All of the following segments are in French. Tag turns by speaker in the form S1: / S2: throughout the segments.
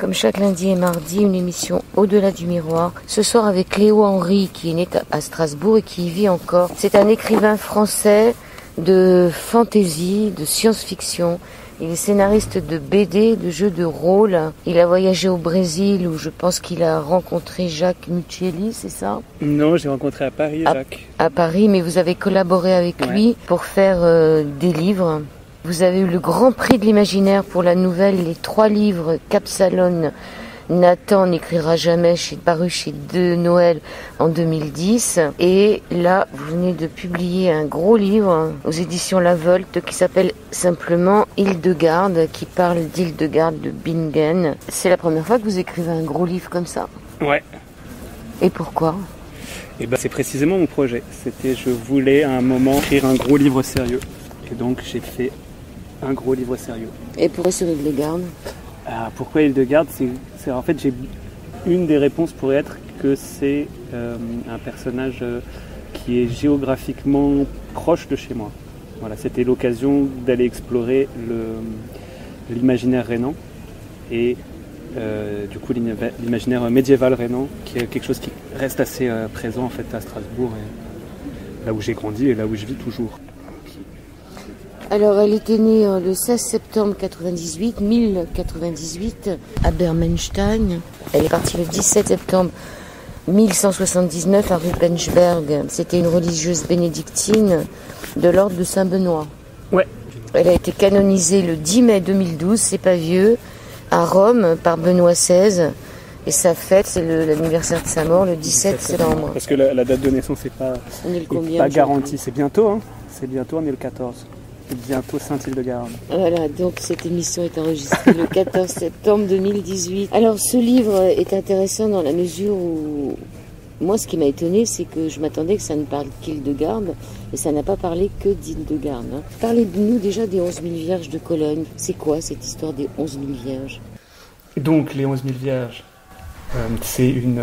S1: Comme chaque lundi et mardi, une émission Au-delà du miroir. Ce soir avec Léo Henry, qui est né à Strasbourg et qui y vit encore. C'est un écrivain français de fantasy, de science-fiction. Il est scénariste de BD, de jeux de rôle. Il a voyagé au Brésil où je pense qu'il a rencontré Jacques Muccielli, c'est ça?
S2: Non, j'ai rencontré à Paris Jacques.
S1: À Paris, mais vous avez collaboré avec lui pour faire des livres. Vous avez eu le grand prix de l'imaginaire pour la nouvelle Les 3 livres Capsalone. Nathan n'écrira jamais, paru chez De Noël en 2010. Et là, vous venez de publier un gros livre aux éditions La Volte qui s'appelle simplement Hildegarde, qui parle d'Hildegarde de Bingen. C'est la première fois que vous écrivez un gros livre comme ça?
S2: Ouais.
S1: Et pourquoi?
S2: C'est précisément mon projet. Je voulais à un moment écrire un gros livre sérieux. Et donc j'ai fait un gros livre sérieux.
S1: Et pourquoi sur Hildegarde?
S2: Pourquoi Hildegarde? En fait, une des réponses pourrait être que c'est un personnage qui est géographiquement proche de chez moi. Voilà, c'était l'occasion d'aller explorer l'imaginaire rhénan et du coup l'imaginaire médiéval rhénan, qui est quelque chose qui reste assez présent en fait à Strasbourg, et là où j'ai grandi et là où je vis toujours.
S1: Alors, elle était née le 16 septembre 1098 à Bermenstein. Elle est partie le 17 septembre 1179 à Rupensberg. C'était une religieuse bénédictine de l'ordre de Saint-Benoît.
S2: Ouais.
S1: Elle a été canonisée le 10 mai 2012, c'est pas vieux, à Rome par Benoît XVI. Et sa fête, c'est l'anniversaire de sa mort, le 17 septembre.
S2: Parce que la date de naissance n'est pas garantie. C'est bientôt, hein. C'est bientôt, on est le 14. Bientôt Saint-Hildegarde.
S1: Voilà, donc cette émission est enregistrée le 14 septembre 2018. Alors ce livre est intéressant dans la mesure où, moi ce qui m'a étonné, c'est que je m'attendais que ça ne parle qu'Hildegarde, et ça n'a pas parlé que d'Hildegarde. Parlez-nous déjà des 11 000 vierges de Cologne. C'est quoi cette histoire des 11 000 vierges?
S2: Donc les 11 000 vierges, c'est une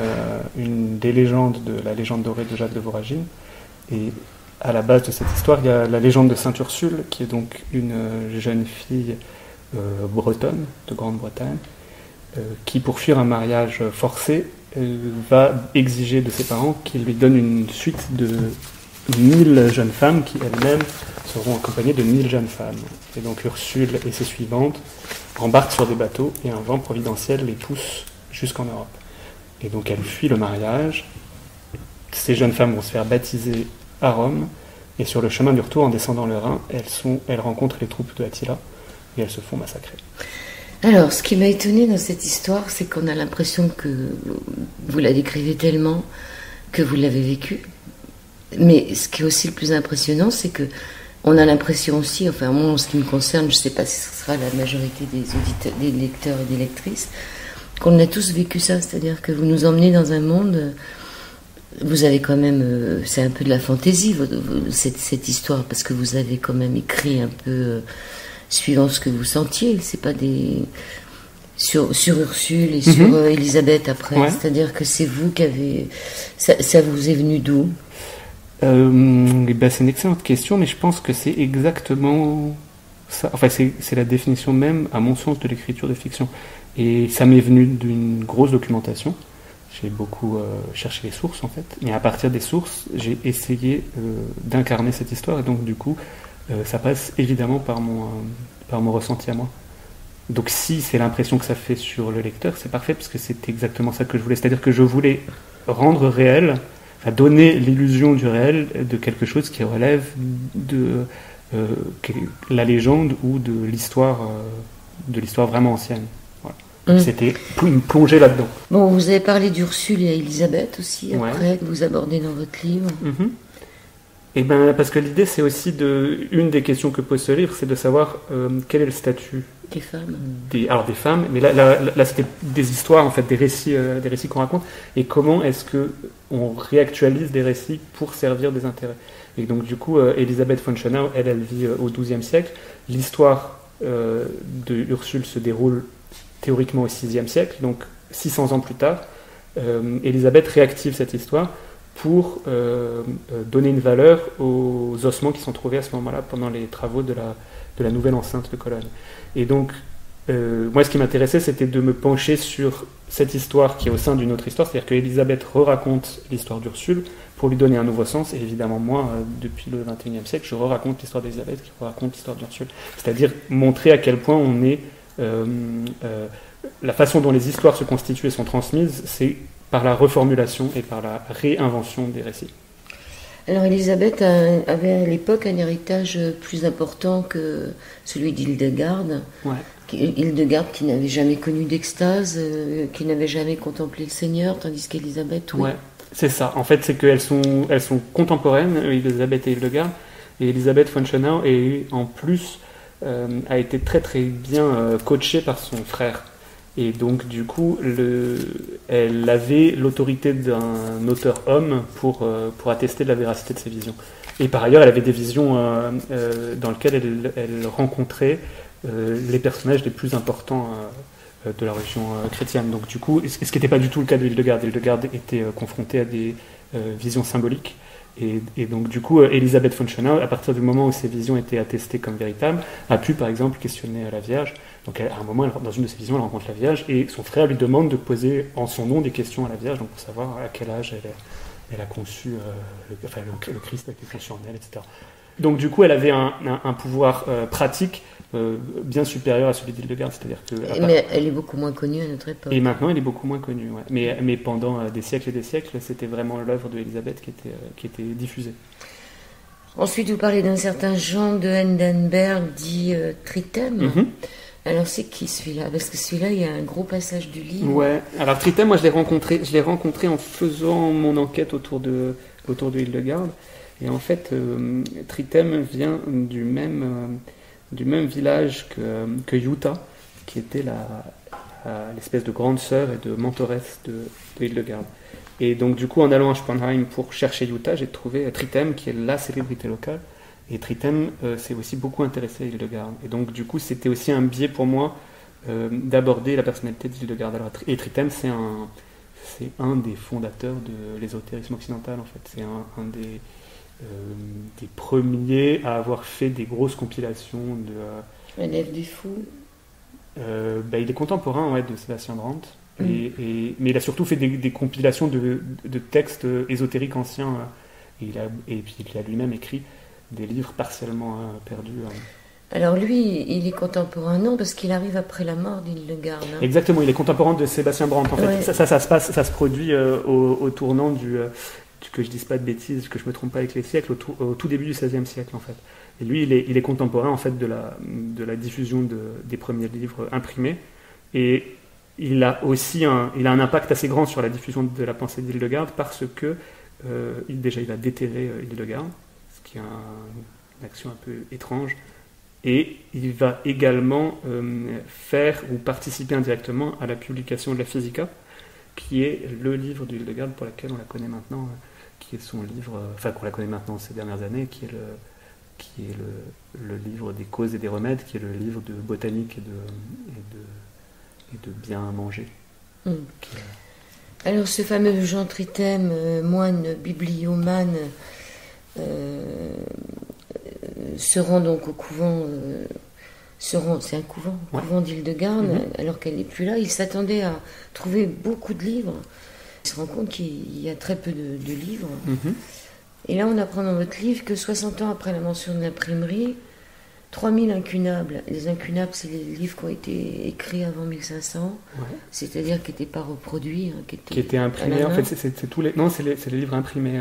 S2: des légendes de la légende dorée de Jacques de Voragine. Et à la base de cette histoire, il y a la légende de Sainte Ursule, qui est donc une jeune fille bretonne, de Grande-Bretagne, qui, pour fuir un mariage forcé, va exiger de ses parents qu'ils lui donnent une suite de 1000 jeunes femmes qui, elles-mêmes, seront accompagnées de 1000 jeunes femmes. Et donc Ursule et ses suivantes embarquent sur des bateaux et un vent providentiel les pousse jusqu'en Europe. Et donc elles fuient le mariage. Ces jeunes femmes vont se faire baptiser à Rome, et sur le chemin du retour, en descendant le Rhin, elles rencontrent les troupes de Attila, et elles se font massacrer.
S1: Alors, ce qui m'a étonné dans cette histoire, c'est qu'on a l'impression que vous la décrivez tellement que vous l'avez vécue. Mais ce qui est aussi le plus impressionnant, c'est que on a l'impression aussi, enfin moi en ce qui me concerne, je ne sais pas si ce sera la majorité des auditeurs, des lecteurs et des lectrices, qu'on a tous vécu ça, c'est-à-dire que vous nous emmenez dans un monde. Vous avez quand même, c'est un peu de la fantaisie cette histoire, parce que vous avez quand même écrit un peu suivant ce que vous sentiez. C'est pas des sur Ursule et sur Élisabeth après. Ouais. C'est-à-dire que c'est vous qui avez, ça vous est venu d'où?
S2: C'est une excellente question, mais je pense que c'est exactement ça. Enfin, c'est la définition même, à mon sens, de l'écriture de fiction. Et ça m'est venu d'une grosse documentation. J'ai beaucoup cherché les sources en fait, et à partir des sources, j'ai essayé d'incarner cette histoire, et donc du coup, ça passe évidemment par mon ressenti à moi. Donc si c'est l'impression que ça fait sur le lecteur, c'est parfait, parce que c'est exactement ça que je voulais, c'est-à-dire que je voulais rendre réel, enfin donner l'illusion du réel, de quelque chose qui relève de la légende ou de l'histoire vraiment ancienne. C'était une plongée là-dedans.
S1: Bon, vous avez parlé d'Ursule et Élisabeth aussi, après, que vous abordez dans votre livre.
S2: Et parce que l'idée, c'est aussi une des questions que pose ce livre, c'est de savoir quel est le statut
S1: des femmes.
S2: Des femmes, mais là c'était des histoires, en fait, des récits qu'on raconte, et comment est-ce qu'on réactualise des récits pour servir des intérêts. Et donc, du coup, Elisabeth von Schönau, elle vit au XIIe siècle. L'histoire de Ursule se déroule théoriquement au VIe siècle, donc 600 ans plus tard. Élisabeth réactive cette histoire pour donner une valeur aux ossements qui sont trouvés à ce moment-là pendant les travaux de la nouvelle enceinte de Cologne. Et donc, moi, ce qui m'intéressait, c'était de me pencher sur cette histoire qui est au sein d'une autre histoire, c'est-à-dire qu'Élisabeth re-raconte l'histoire d'Ursule pour lui donner un nouveau sens, et évidemment, moi, depuis le XXIe siècle, je re-raconte l'histoire d'Élisabeth qui re-raconte l'histoire d'Ursule. C'est-à-dire montrer à quel point on est... la façon dont les histoires se constituent et sont transmises, c'est par la reformulation et par la réinvention des récits.
S1: Alors Élisabeth avait à l'époque un héritage plus important que celui d'Hildegarde.
S2: Ouais.
S1: Hildegarde qui n'avait jamais connu d'extase, qui n'avait jamais contemplé le Seigneur, tandis qu'Élisabeth, oui.
S2: Ouais, c'est ça. En fait, c'est qu'elles sont contemporaines, Élisabeth et Hildegarde, et Elisabeth von Schönau, et en plus, a été très très bien coachée par son frère. Et donc, du coup, elle avait l'autorité d'un auteur homme pour attester de la véracité de ses visions. Et par ailleurs, elle avait des visions dans lesquelles elle rencontrait les personnages les plus importants de la religion chrétienne. Donc, du coup, ce qui n'était pas du tout le cas de Hildegarde. Hildegarde était confrontée à des visions symboliques. Et donc, du coup, Elisabeth von Schönau, à partir du moment où ces visions étaient attestées comme véritables, a pu, par exemple, questionner la Vierge. Donc, à un moment, dans une de ses visions, elle rencontre la Vierge, et son frère lui demande de poser en son nom des questions à la Vierge, donc pour savoir à quel âge elle a conçu, le Christ a été conçu en elle, etc. Donc, du coup, elle avait un pouvoir pratique bien supérieur à celui d'Hildegarde, c'est-à-dire que...
S1: Mais elle est beaucoup moins connue à notre époque.
S2: Et maintenant, elle est beaucoup moins connue, ouais. Mais pendant des siècles et des siècles, c'était vraiment l'œuvre d'Élisabeth qui était diffusée.
S1: Ensuite, vous parlez d'un certain Jean de Hendenberg, dit Trithème.
S2: Mm-hmm.
S1: Alors, c'est qui celui-là? Parce que celui-là, il y a un gros passage du livre.
S2: Ouais, alors Trithème, moi, je l'ai rencontré en faisant mon enquête autour de Hildegarde. Et en fait, Trithème vient du même village que Jutta, qui était l'espèce de grande sœur et de mentoresse de Hildegarde. Et donc, du coup, en allant à Sponheim pour chercher Jutta, j'ai trouvé Trithème, qui est la célébrité locale. Et Trithème s'est aussi beaucoup intéressé à Hildegarde. Et donc, du coup, c'était aussi un biais pour moi d'aborder la personnalité d'Hildegarde. Et Trithème, c'est un des fondateurs de l'ésotérisme occidental, en fait. C'est un des premiers à avoir fait des grosses compilations de...
S1: L'élève du fou.
S2: Il est contemporain, ouais, de Sébastien Brandt. Mais il a surtout fait des compilations de textes ésotériques anciens. Et puis il a lui-même écrit des livres partiellement perdus.
S1: Alors lui, il est contemporain, non, parce qu'il arrive après la mort d'Hildegarde. Hein.
S2: Exactement, il est contemporain de Sébastien Brandt. En fait,
S1: ouais.
S2: ça se produit au tournant que je dise pas de bêtises, que je me trompe pas avec les siècles, au tout début du XVIe siècle, en fait. Et lui, il est contemporain, en fait, de la diffusion des premiers livres imprimés. Et il a aussi un impact assez grand sur la diffusion de la pensée d'Hildegarde, parce que il a déterré Hildegarde, ce qui est une action un peu étrange. Et il va également faire ou participer indirectement à la publication de la Physica, qui est le livre d'Hildegarde pour lequel on la connaît maintenant, qui est son livre, qu'on la connaît maintenant ces dernières années, qui est le livre des causes et des remèdes, qui est le livre de botanique et de bien manger.
S1: Alors ce fameux Jean Trithème, moine bibliomane, se rend donc au couvent, c'est un couvent,
S2: ouais.
S1: Couvent d'Hildegarde, alors qu'elle n'est plus là. Il s'attendait à trouver beaucoup de livres. Il se rend compte qu'il y a très peu de livres. Et là, on apprend dans votre livre que 60 ans après la mention de l'imprimerie, 3000 incunables. Les incunables, c'est les livres qui ont été écrits avant 1500, c'est-à-dire qui n'étaient pas reproduits.
S2: Qui étaient imprimés, en fait, c'est tous les... Non, c'est les livres imprimés.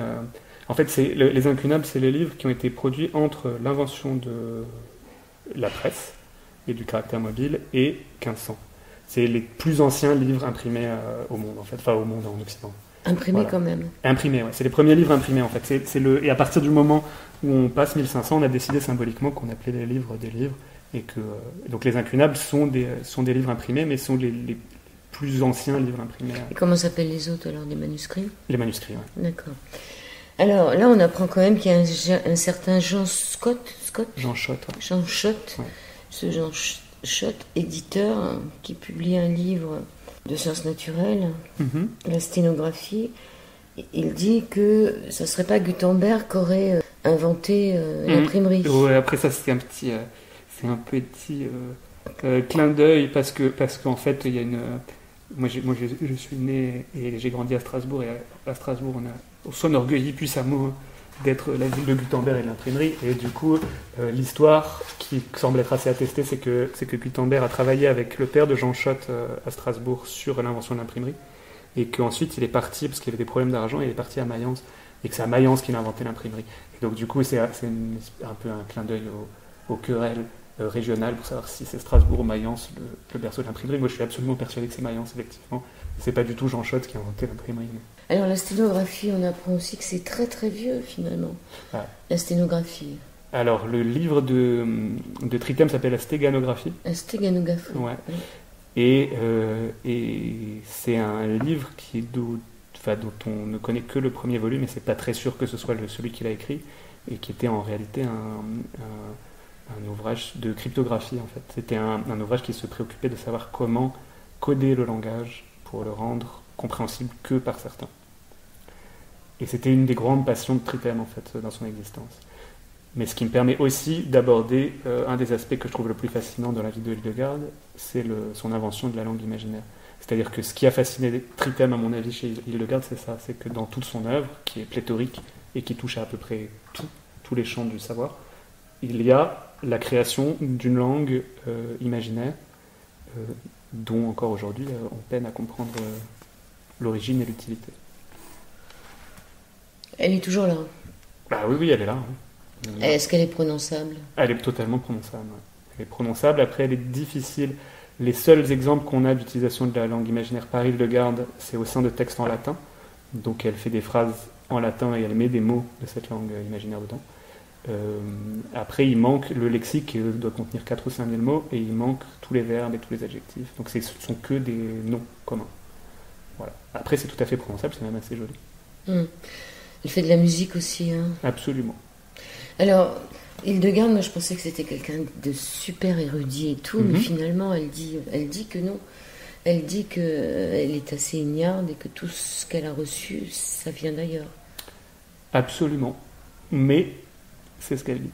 S2: En fait, les incunables, c'est les livres qui ont été produits entre l'invention de la presse et du caractère mobile et 1500. C'est les plus anciens livres imprimés au monde, en fait, enfin au monde en Occident.
S1: Imprimés quand même.
S2: Imprimés, ouais. C'est les premiers livres imprimés, en fait. Et à partir du moment où on passe 1500, on a décidé symboliquement qu'on appelait les livres des livres. Et que, donc les incunables sont des livres imprimés, mais sont les plus anciens livres imprimés.
S1: Et comment s'appellent les autres, alors, des manuscrits? Les
S2: manuscrits, oui.
S1: D'accord. Alors là, on apprend quand même qu'il y a un certain Jean Schott.
S2: Jean Schott. Ouais.
S1: Jean Schott. Ouais. Ce Jean Schott, éditeur, qui publie un livre de sciences naturelles, la sténographie. Il dit que ce ne serait pas Gutenberg qui aurait inventé l'imprimerie.
S2: Ouais, après ça, c'est un petit Clin d'œil parce qu'en fait, il y a une. Je suis né et j'ai grandi à Strasbourg, et à Strasbourg, on s'enorgueillit puissamment d'être la ville de Gutenberg et de l'imprimerie. Et du coup, l'histoire qui semble être assez attestée, c'est que Gutenberg a travaillé avec le père de Jean Schott à Strasbourg sur l'invention de l'imprimerie, et qu'ensuite il est parti, parce qu'il avait des problèmes d'argent, il est parti à Mayence, et que c'est à Mayence qu'il a inventé l'imprimerie. Et donc du coup, c'est un peu un clin d'œil aux querelles régionales pour savoir si c'est Strasbourg ou Mayence le berceau de l'imprimerie. Moi, je suis absolument persuadé que c'est Mayence, effectivement. C'est pas du tout Jean Schott qui a inventé l'imprimerie.
S1: Alors la sténographie, on apprend aussi que c'est très très vieux finalement. Ah. La sténographie.
S2: Alors le livre de Trithème s'appelle La stéganographie.
S1: La stéganographie.
S2: Ouais. Oui. Et c'est un livre dont on ne connaît que le premier volume, et c'est pas très sûr que ce soit celui qu'il a écrit, et qui était en réalité un ouvrage de cryptographie en fait. C'était un ouvrage qui se préoccupait de savoir comment coder le langage pour le rendre compréhensible que par certains. Et c'était une des grandes passions de Trithème en fait dans son existence. Mais ce qui me permet aussi d'aborder un des aspects que je trouve le plus fascinant dans la vie de Hildegard, c'est son invention de la langue imaginaire. C'est-à-dire que ce qui a fasciné Trithème, à mon avis, chez Hildegard, c'est ça, c'est que dans toute son œuvre, qui est pléthorique et qui touche à peu près tous les champs du savoir, il y a la création d'une langue imaginaire dont encore aujourd'hui on peine à comprendre l'origine et l'utilité.
S1: Elle est toujours là.
S2: Bah oui, elle est là. Hein.
S1: Est-ce qu'elle est prononçable ?
S2: Elle est totalement prononçable. Ouais. Elle est prononçable, après elle est difficile. Les seuls exemples qu'on a d'utilisation de la langue imaginaire par Hildegard, c'est au sein de textes en latin. Donc elle fait des phrases en latin et elle met des mots de cette langue imaginaire dedans. Après, il manque le lexique qui doit contenir 4 ou 5 000 mots, et il manque tous les verbes et tous les adjectifs. Donc ce ne sont que des noms communs. Voilà. Après, c'est tout à fait prononçable, c'est même assez joli.
S1: Elle fait de la musique aussi. Hein.
S2: Absolument.
S1: Alors, Hildegard, moi je pensais que c'était quelqu'un de super érudit et tout, mais finalement elle dit que non. Elle dit qu'elle est assez ignarde et que tout ce qu'elle a reçu, ça vient d'ailleurs.
S2: Absolument. Mais c'est ce qu'elle dit.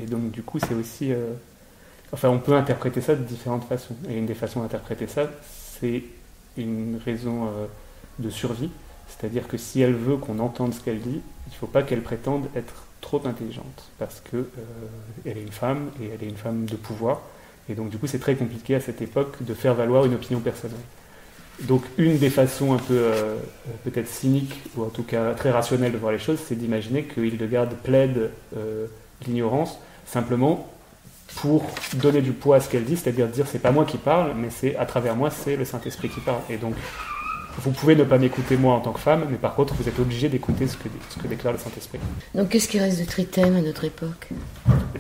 S2: Et donc du coup, c'est aussi... on peut interpréter ça de différentes façons. Et une des façons d'interpréter ça, c'est une raison de survie. C'est-à-dire que si elle veut qu'on entende ce qu'elle dit, il ne faut pas qu'elle prétende être trop intelligente. Parce que elle est une femme, et elle est une femme de pouvoir. Et donc du coup, c'est très compliqué à cette époque de faire valoir une opinion personnelle. Donc une des façons un peu peut-être cyniques, ou en tout cas très rationnelles de voir les choses, c'est d'imaginer que Hildegard plaide l'ignorance simplement pour donner du poids à ce qu'elle dit, c'est-à-dire dire c'est pas moi qui parle, mais c'est à travers moi, c'est le Saint-Esprit qui parle. Et donc vous pouvez ne pas m'écouter moi en tant que femme, mais par contre vous êtes obligé d'écouter ce que déclare le Saint-Esprit.
S1: Donc qu'est-ce qui reste de Trithème à notre époque ?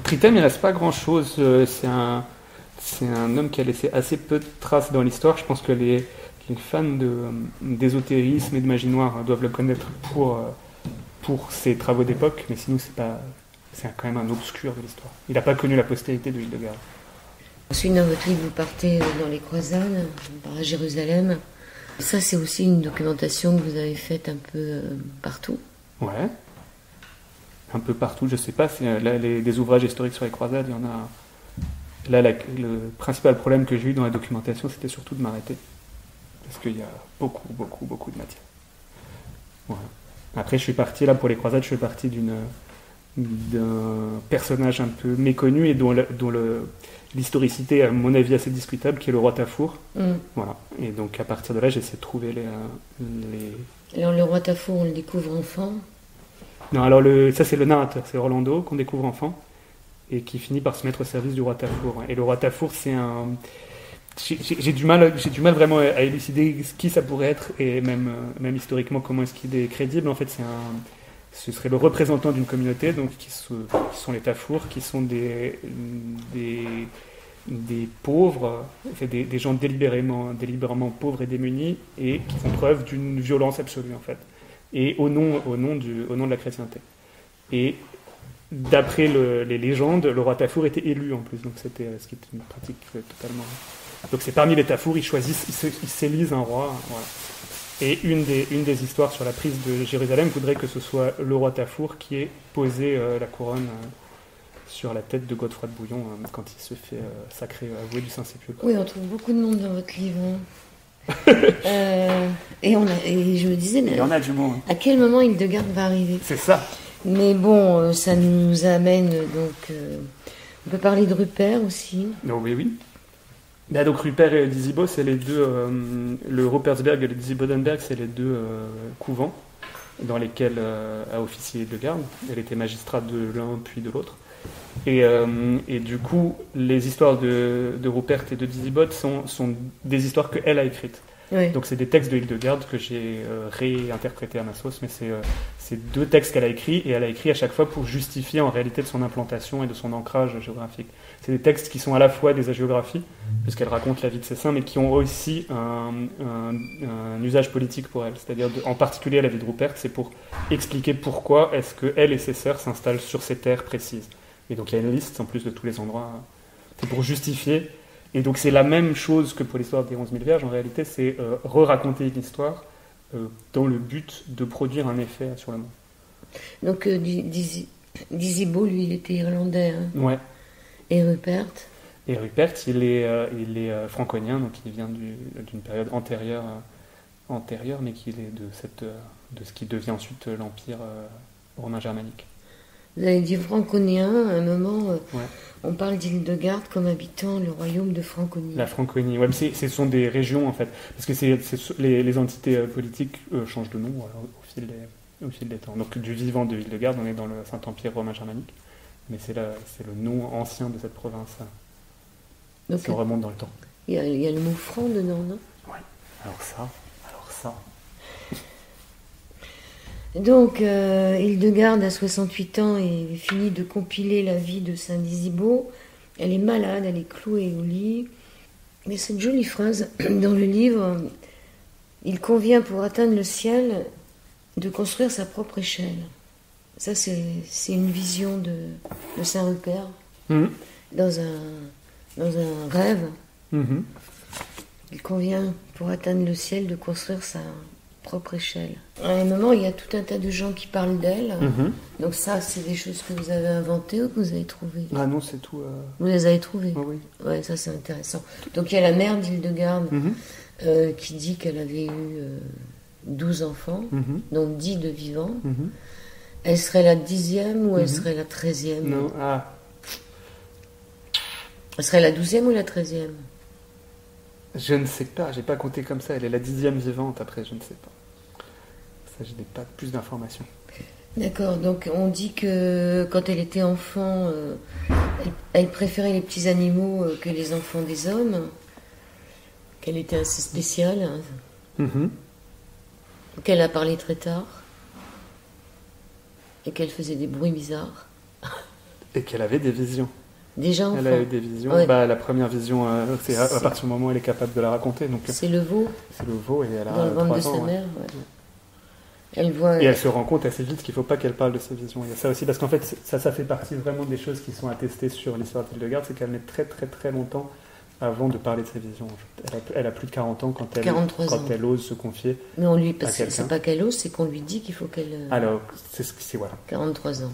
S2: Trithème, il ne reste pas grand-chose. C'est un homme qui a laissé assez peu de traces dans l'histoire. Je pense que les fans d'ésotérisme et de magie noire doivent le connaître pour ses travaux d'époque, mais sinon c'est quand même un obscur de l'histoire. Il n'a pas connu la postérité de Hildegard.
S1: Ensuite, dans votre livre, vous partez dans les croisades, à Jérusalem. Ça, c'est aussi une documentation que vous avez faite un peu partout.
S2: Ouais, un peu partout, je sais pas. Là, des ouvrages historiques sur les croisades, il y en a. Là, le principal problème que j'ai eu dans la documentation, c'était surtout de m'arrêter. Parce qu'il y a beaucoup de matière. Voilà. Après, je suis parti, là, pour les croisades, je suis parti d'un personnage un peu méconnu et dont l'historicité est, à mon avis, assez discutable, qui est le roi Tafour. Voilà. Et donc, à partir de là, j'essaie de trouver les...
S1: Alors, le roi Tafour, on le découvre enfant ?
S2: Non, alors, ça, c'est le narrateur, c'est Orlando, qu'on découvre enfant, et qui finit par se mettre au service du roi Tafour. Et le roi Tafour, c'est un... J'ai du mal vraiment à élucider qui ça pourrait être, et même historiquement, comment est-ce qu'il est crédible. En fait, ce serait le représentant d'une communauté, donc qui sont les Tafours, qui sont des pauvres, des gens délibérément pauvres et démunis, et qui font preuve d'une violence absolue, en fait, et au nom de la chrétienté. Et d'après les légendes, le roi Tafour était élu en plus, donc c'était ce qui est une pratique totalement... Donc c'est parmi les Tafours, ils s'élisent un roi, voilà. Et une des histoires sur la prise de Jérusalem voudrait que ce soit le roi Tafour qui ait posé la couronne sur la tête de Godefroy de Bouillon quand il se fait sacrer avoué du Saint-Sépulcre.
S1: Oui, on trouve beaucoup de monde dans votre livre. Et je me disais, mais
S2: il y en a du monde.
S1: À quel moment Hildegarde va arriver?
S2: C'est ça.
S1: Mais bon, ça nous amène donc. On peut parler de Rupert aussi.
S2: Oh, oui. Bah, donc Rupert et Disibo, c'est les deux. Le Rupertsberg et le Disibodenberg, c'est les deux couvents dans lesquels a officié Hildegarde. Elle était magistrate de l'un puis de l'autre. Et du coup, les histoires de Rupert et de Disibode sont des histoires qu'elle a écrites.
S1: Oui.
S2: Donc c'est des textes de Hildegarde que j'ai réinterprétés à ma sauce, mais c'est deux textes qu'elle a écrits, et elle a écrit à chaque fois pour justifier en réalité de son implantation et de son ancrage géographique. C'est des textes qui sont à la fois des hagiographies, puisqu'elle raconte la vie de ses saints, mais qui ont aussi un usage politique pour elle. C'est-à-dire, en particulier la vie de Rupert, c'est pour expliquer pourquoi est-ce qu'elle et ses sœurs s'installent sur ces terres précises. Et donc il y a une liste, en plus de tous les endroits. C'est pour justifier. Et donc c'est la même chose que pour l'histoire des 11 000 Vierges. En réalité, c'est re-raconter une histoire dans le but de produire un effet sur le monde.
S1: Donc Disibo, lui, il était irlandais. Hein.
S2: Ouais.
S1: Et Rupert?
S2: Et Rupert, il est franconien, donc il vient d'une période antérieure, mais qui est de ce qui devient ensuite l'Empire romain germanique.
S1: Vous avez dit franconien, à un moment,
S2: ouais.
S1: On parle d'Hildegarde comme habitant le royaume de Franconie.
S2: La Franconie, ouais, mais ce sont des régions en fait, parce que les entités politiques changent de nom au fil des temps. Donc du vivant de Hildegarde, on est dans le Saint-Empire romain germanique, mais c'est le nom ancien de cette province. Donc, si on remonte dans le temps.
S1: Il y a le mot franc dedans, non?
S2: Oui, alors ça...
S1: Donc, Hildegarde a 68 ans et finit de compiler la vie de Saint Disibo. Elle est malade, elle est clouée au lit. Mais cette jolie phrase dans le livre, il convient pour atteindre le ciel de construire sa propre échelle. Ça, c'est une vision de Saint Rupert dans un rêve.
S2: Mm-hmm.
S1: Il convient pour atteindre le ciel de construire sa propre échelle. À un moment, il y a tout un tas de gens qui parlent d'elle. Mm-hmm. Donc ça, c'est des choses que vous avez inventées ou que vous avez trouvées?
S2: Ah non, c'est tout...
S1: Vous les avez trouvées?
S2: Oui.
S1: Ouais, ça c'est intéressant. Donc il y a la mère d'Hildegarde qui dit qu'elle avait eu 12 enfants, donc 10 de vivants. Elle serait la 10e ou elle serait la 13e?
S2: Non,
S1: Elle serait la 12e ou la 13e?
S2: Je ne sais pas, j'ai pas compté comme ça. Elle est la 10e vivante, après je ne sais pas. Ça, je n'ai pas plus d'informations.
S1: D'accord, donc on dit que quand elle était enfant, elle préférait les petits animaux que les enfants des hommes, qu'elle était assez spéciale, qu'elle a parlé très tard, et qu'elle faisait des bruits bizarres.
S2: Et qu'elle avait des visions.
S1: Déjà enfant.
S2: Elle a eu des visions.
S1: Ouais.
S2: La première vision, c'est à partir du moment où elle est capable de la raconter. Donc,
S1: c'est le veau.
S2: C'est le veau et elle a
S1: dans le ventre de
S2: 3 ans.
S1: Sa mère, ouais. Elle voit...
S2: Et elle se rend compte assez vite qu'il ne faut pas qu'elle parle de ses visions. Il y a ça aussi, parce qu'en fait, ça fait partie vraiment des choses qui sont attestées sur l'histoire d'Hildegarde, c'est qu'elle met très très très longtemps avant de parler de ses visions. En fait. Elle a plus de 40 ans quand elle ose se confier.
S1: Mais c'est pas qu'elle ose, c'est qu'on lui dit qu'il faut qu'elle...
S2: Alors, c'est voilà.
S1: 43 ans.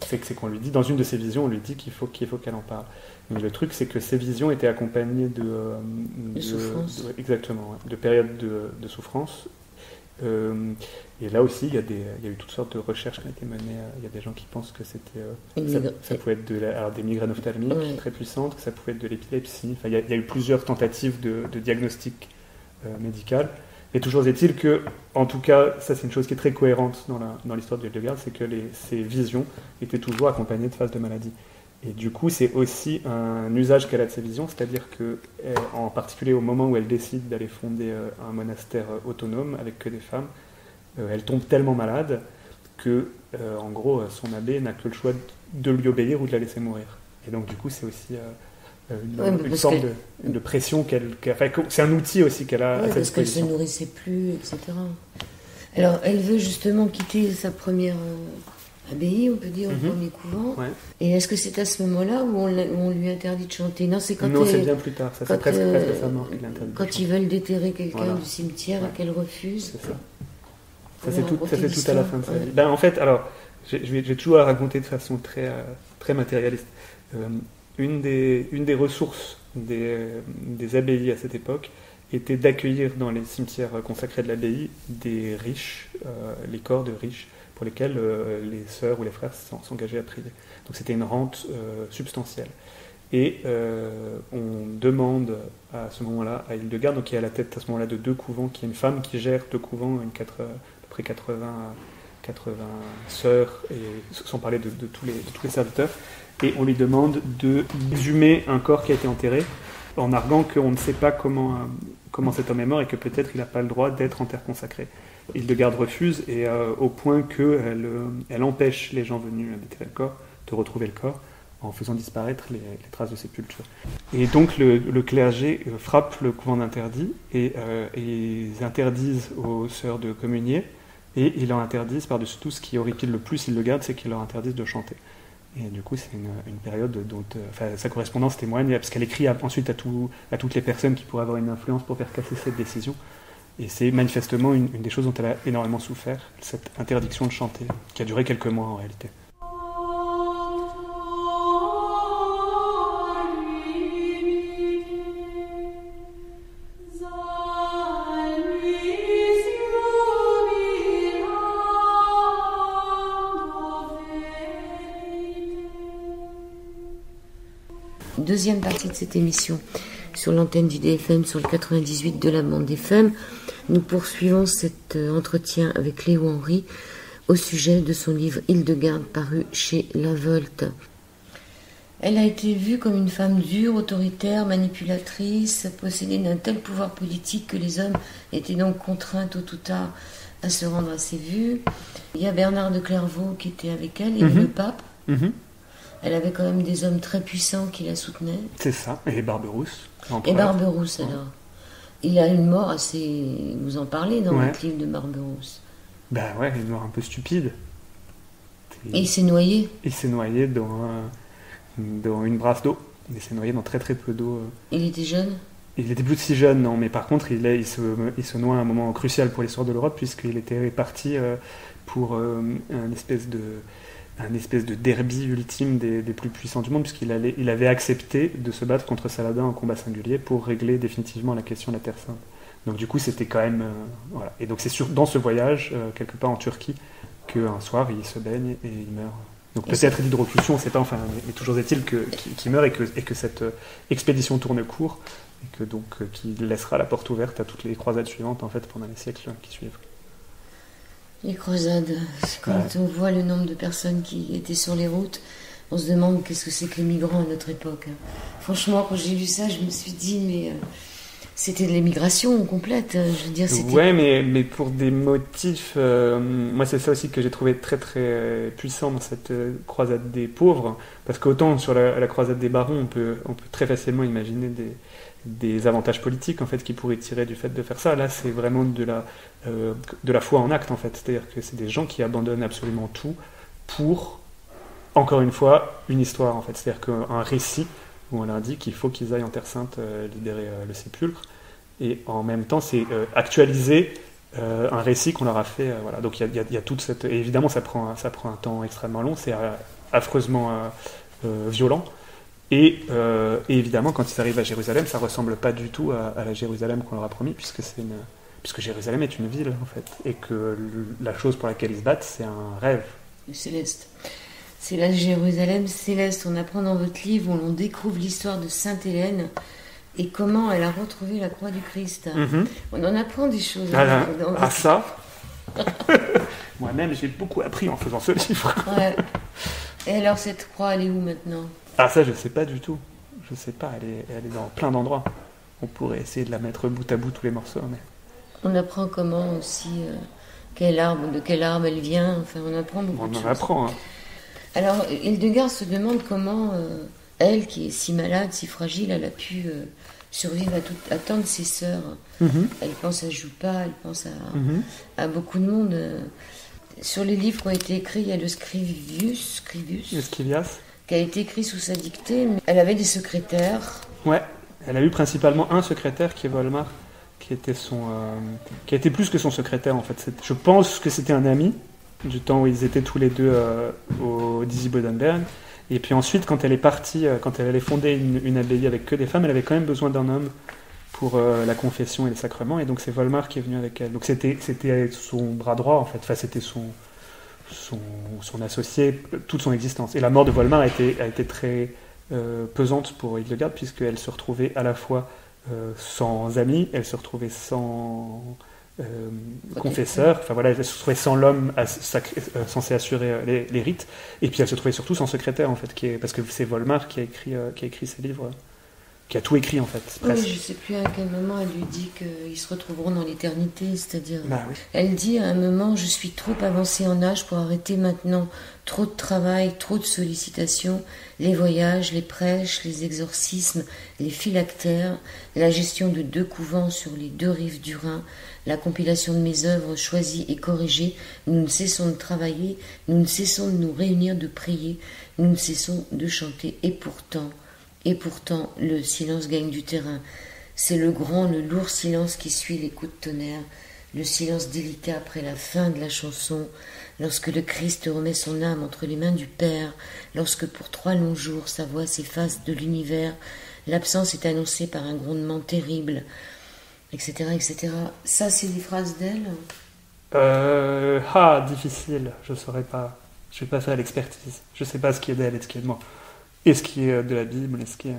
S2: C'est qu'on lui dit, dans une de ses visions, on lui dit qu'il faut qu'elle en parle. Mais le truc, c'est que ces visions étaient accompagnées de
S1: souffrance.
S2: Exactement, de périodes de souffrance. Et là aussi, il y a eu toutes sortes de recherches qui ont été menées. Il y a des gens qui pensent que c'était ça pouvait être des migraines ophtalmiques très puissantes, que ça pouvait être de l'épilepsie. Enfin, il y a eu plusieurs tentatives de diagnostic médical. Et toujours est-il que, en tout cas, ça c'est une chose qui est très cohérente dans l'histoire de Hildegarde, c'est que ces visions étaient toujours accompagnées de phases de maladie. Et du coup, c'est aussi un usage qu'elle a de ces visions, c'est-à-dire que, en particulier au moment où elle décide d'aller fonder un monastère autonome avec que des femmes, elle tombe tellement malade que, en gros, son abbé n'a que le choix de lui obéir ou de la laisser mourir. Et donc, du coup, c'est aussi une forme de pression c'est un outil aussi qu'elle a à cette
S1: parce qu'elle se nourrissait plus, etc. Alors, elle veut justement quitter sa première... abbaye, on peut dire, au premier couvent. Ouais. Et est-ce que c'est à ce moment-là où on lui interdit de chanter? Non, c'est quand
S2: c'est bien plus tard. Ça, c'est presque sa mort qu'il interdit.
S1: Quand ils veulent déterrer quelqu'un du cimetière et qu'elle refuse.
S2: C'est ça. Ça, c'est tout à la fin de sa vie. En fait, alors, J'ai toujours à raconter de façon très matérialiste. Une des ressources des abbayes à cette époque était d'accueillir dans les cimetières consacrés de l'abbaye des riches, les corps de riches, pour lesquels les sœurs ou les frères s'engageaient à prier. Donc c'était une rente substantielle. Et on demande à ce moment-là à Hildegarde, donc qui est à la tête à ce moment-là de 2 couvents, qui est une femme qui gère 2 couvents, à peu près 80 sœurs, et sans parler de tous les serviteurs, et on lui demande d'exhumer un corps qui a été enterré, en arguant qu'on ne sait pas comment cet homme est mort et que peut-être il n'a pas le droit d'être en terre consacrée. Hildegarde refuse, et au point qu'elle empêche les gens venus déterrer le corps de retrouver le corps, en faisant disparaître les traces de sépulture. Et donc le clergé frappe le couvent d'interdit, et ils interdisent aux sœurs de communier, et ils leur interdisent, par-dessus tout, ce qui horripile le plus Hildegarde, c'est qu'ils leur interdisent de chanter. Et du coup, c'est une période dont sa correspondance témoigne, parce qu'elle écrit ensuite à toutes les personnes qui pourraient avoir une influence pour faire casser cette décision. Et c'est manifestement une des choses dont elle a énormément souffert, cette interdiction de chanter, qui a duré quelques mois en réalité.
S1: Deuxième partie de cette émission sur l'antenne du DFM, sur le 98 de la bande FM. Nous poursuivons cet entretien avec Léo Henry au sujet de son livre Hildegarde, paru chez La Volte. Elle a été vue comme une femme dure, autoritaire, manipulatrice, possédée d'un tel pouvoir politique que les hommes étaient donc contraints tôt ou tard à se rendre à ses vues. Il y a Bernard de Clairvaux qui était avec elle, et le pape. Elle avait quand même des hommes très puissants qui la soutenaient. C'est ça,
S2: et Barberousse.
S1: Et Barberousse, alors. Il a une mort assez... Vous en parlez dans votre livre de Barberousse.
S2: Ben ouais, une mort un peu stupide.
S1: Et il s'est noyé.
S2: Il s'est noyé dans une brasse d'eau. Il s'est noyé dans très très peu d'eau.
S1: Il était jeune ?
S2: Il était plus si jeune, non, mais par contre, il se noie à un moment crucial pour l'histoire de l'Europe, puisqu'il était parti pour un espèce de derby ultime des plus puissants du monde, puisqu'il avait accepté de se battre contre Saladin en combat singulier pour régler définitivement la question de la Terre Sainte. Donc du coup, c'était quand même... voilà. Et donc c'est dans ce voyage, quelque part en Turquie, qu'un soir, il se baigne et il meurt. Donc peut-être d'hydrocution, on ne sait pas, enfin, mais toujours est-il qu'il meurt et que cette expédition tourne court, et que donc qu'il laissera la porte ouverte à toutes les croisades suivantes, en fait, pendant les siècles qui suivent.
S1: Les croisades, quand on voit le nombre de personnes qui étaient sur les routes, on se demande qu'est-ce que c'est que les migrants à notre époque. Franchement, quand j'ai lu ça, je me suis dit, mais c'était de l'émigration complète. Je veux dire, c'était...
S2: Ouais, mais pour des motifs... moi, c'est ça aussi que j'ai trouvé très très puissant dans cette croisade des pauvres, parce qu'autant sur la croisade des barons, on peut très facilement imaginer des avantages politiques en fait qui pourraient tirer du fait de faire ça. Là, c'est vraiment de la foi en acte en fait. C'est-à-dire que c'est des gens qui abandonnent absolument tout pour, encore une fois, une histoire en fait. C'est-à-dire qu'un récit où on leur dit qu'il faut qu'ils aillent en Terre Sainte libérer le sépulcre, et en même temps, c'est actualiser un récit qu'on leur a fait. Voilà. Donc il y a toute cette... Et évidemment, ça prend un temps extrêmement long. C'est affreusement violent. Et évidemment, quand ils arrivent à Jérusalem, ça ne ressemble pas du tout à la Jérusalem qu'on leur a promis, puisque Jérusalem est une ville, en fait, et que la chose pour laquelle ils se battent, c'est un rêve.
S1: Le céleste. C'est la Jérusalem céleste. On apprend dans votre livre, où l'on découvre l'histoire de Sainte Hélène et comment elle a retrouvé la croix du Christ. On en apprend des choses.
S2: Ça moi-même, j'ai beaucoup appris en faisant ce livre.
S1: Ouais. Et alors, cette croix, elle est où maintenant ?
S2: Ah, ça, je sais pas du tout. Je sais pas, elle est dans plein d'endroits. On pourrait essayer de la mettre bout à bout, tous les morceaux. Mais...
S1: On apprend comment aussi, de quelle arbre elle vient. Enfin, on apprend beaucoup de choses.
S2: On en apprend. Hein.
S1: Alors, Hildegarde se demande comment elle, qui est si malade, si fragile, elle a pu survivre à tant de ses sœurs. Elle pense à Joupa, elle pense à beaucoup de monde. Sur les livres qui ont été écrits, il y a le Scrivius, qui a été écrit sous sa dictée. Mais elle avait des secrétaires.
S2: Ouais, elle a eu principalement un secrétaire qui est Volmar, qui a été plus que son secrétaire en fait. Je pense que c'était un ami, du temps où ils étaient tous les deux au Dizzy Bodenberg. Et puis ensuite, quand elle est partie, quand elle allait fonder une abbaye avec que des femmes, elle avait quand même besoin d'un homme pour la confession et les sacrements. Et donc c'est Volmar qui est venu avec elle. Donc c'était son bras droit, en fait. Enfin, c'était son associé toute son existence. Et la mort de Volmar a été très pesante pour Hildegard, puisqu'elle se retrouvait à la fois sans amis, elle se retrouvait sans confesseur, enfin voilà, elle se retrouvait sans l'homme censé assurer les rites, et puis elle se trouvait surtout sans secrétaire, en fait, parce que c'est Volmar qui a écrit ses livres, qui a tout écrit, en fait.
S1: Oui, je ne sais plus à quel moment elle lui dit qu'ils se retrouveront dans l'éternité, c'est-à-dire...
S2: Oui.
S1: Elle dit à un moment, je suis trop avancée en âge pour arrêter maintenant, trop de travail, trop de sollicitations, les voyages, les prêches, les exorcismes, les phylactères, la gestion de 2 couvents sur les 2 rives du Rhin, la compilation de mes œuvres choisies et corrigées, nous ne cessons de travailler, nous ne cessons de nous réunir, de prier, nous ne cessons de chanter, et pourtant, le silence gagne du terrain. C'est le grand, le lourd silence qui suit les coups de tonnerre, le silence délicat après la fin de la chanson, lorsque le Christ remet son âme entre les mains du Père, lorsque pour 3 longs jours sa voix s'efface de l'univers, l'absence est annoncée par un grondement terrible, etc., etc. Ça, c'est des phrases d'elle ?
S2: Difficile, je ne saurais pas. Je vais pas faire l'expertise. Je ne sais pas ce qui est d'elle et ce qui est de moi. Et ce qui est de la Bible, et ce qui est...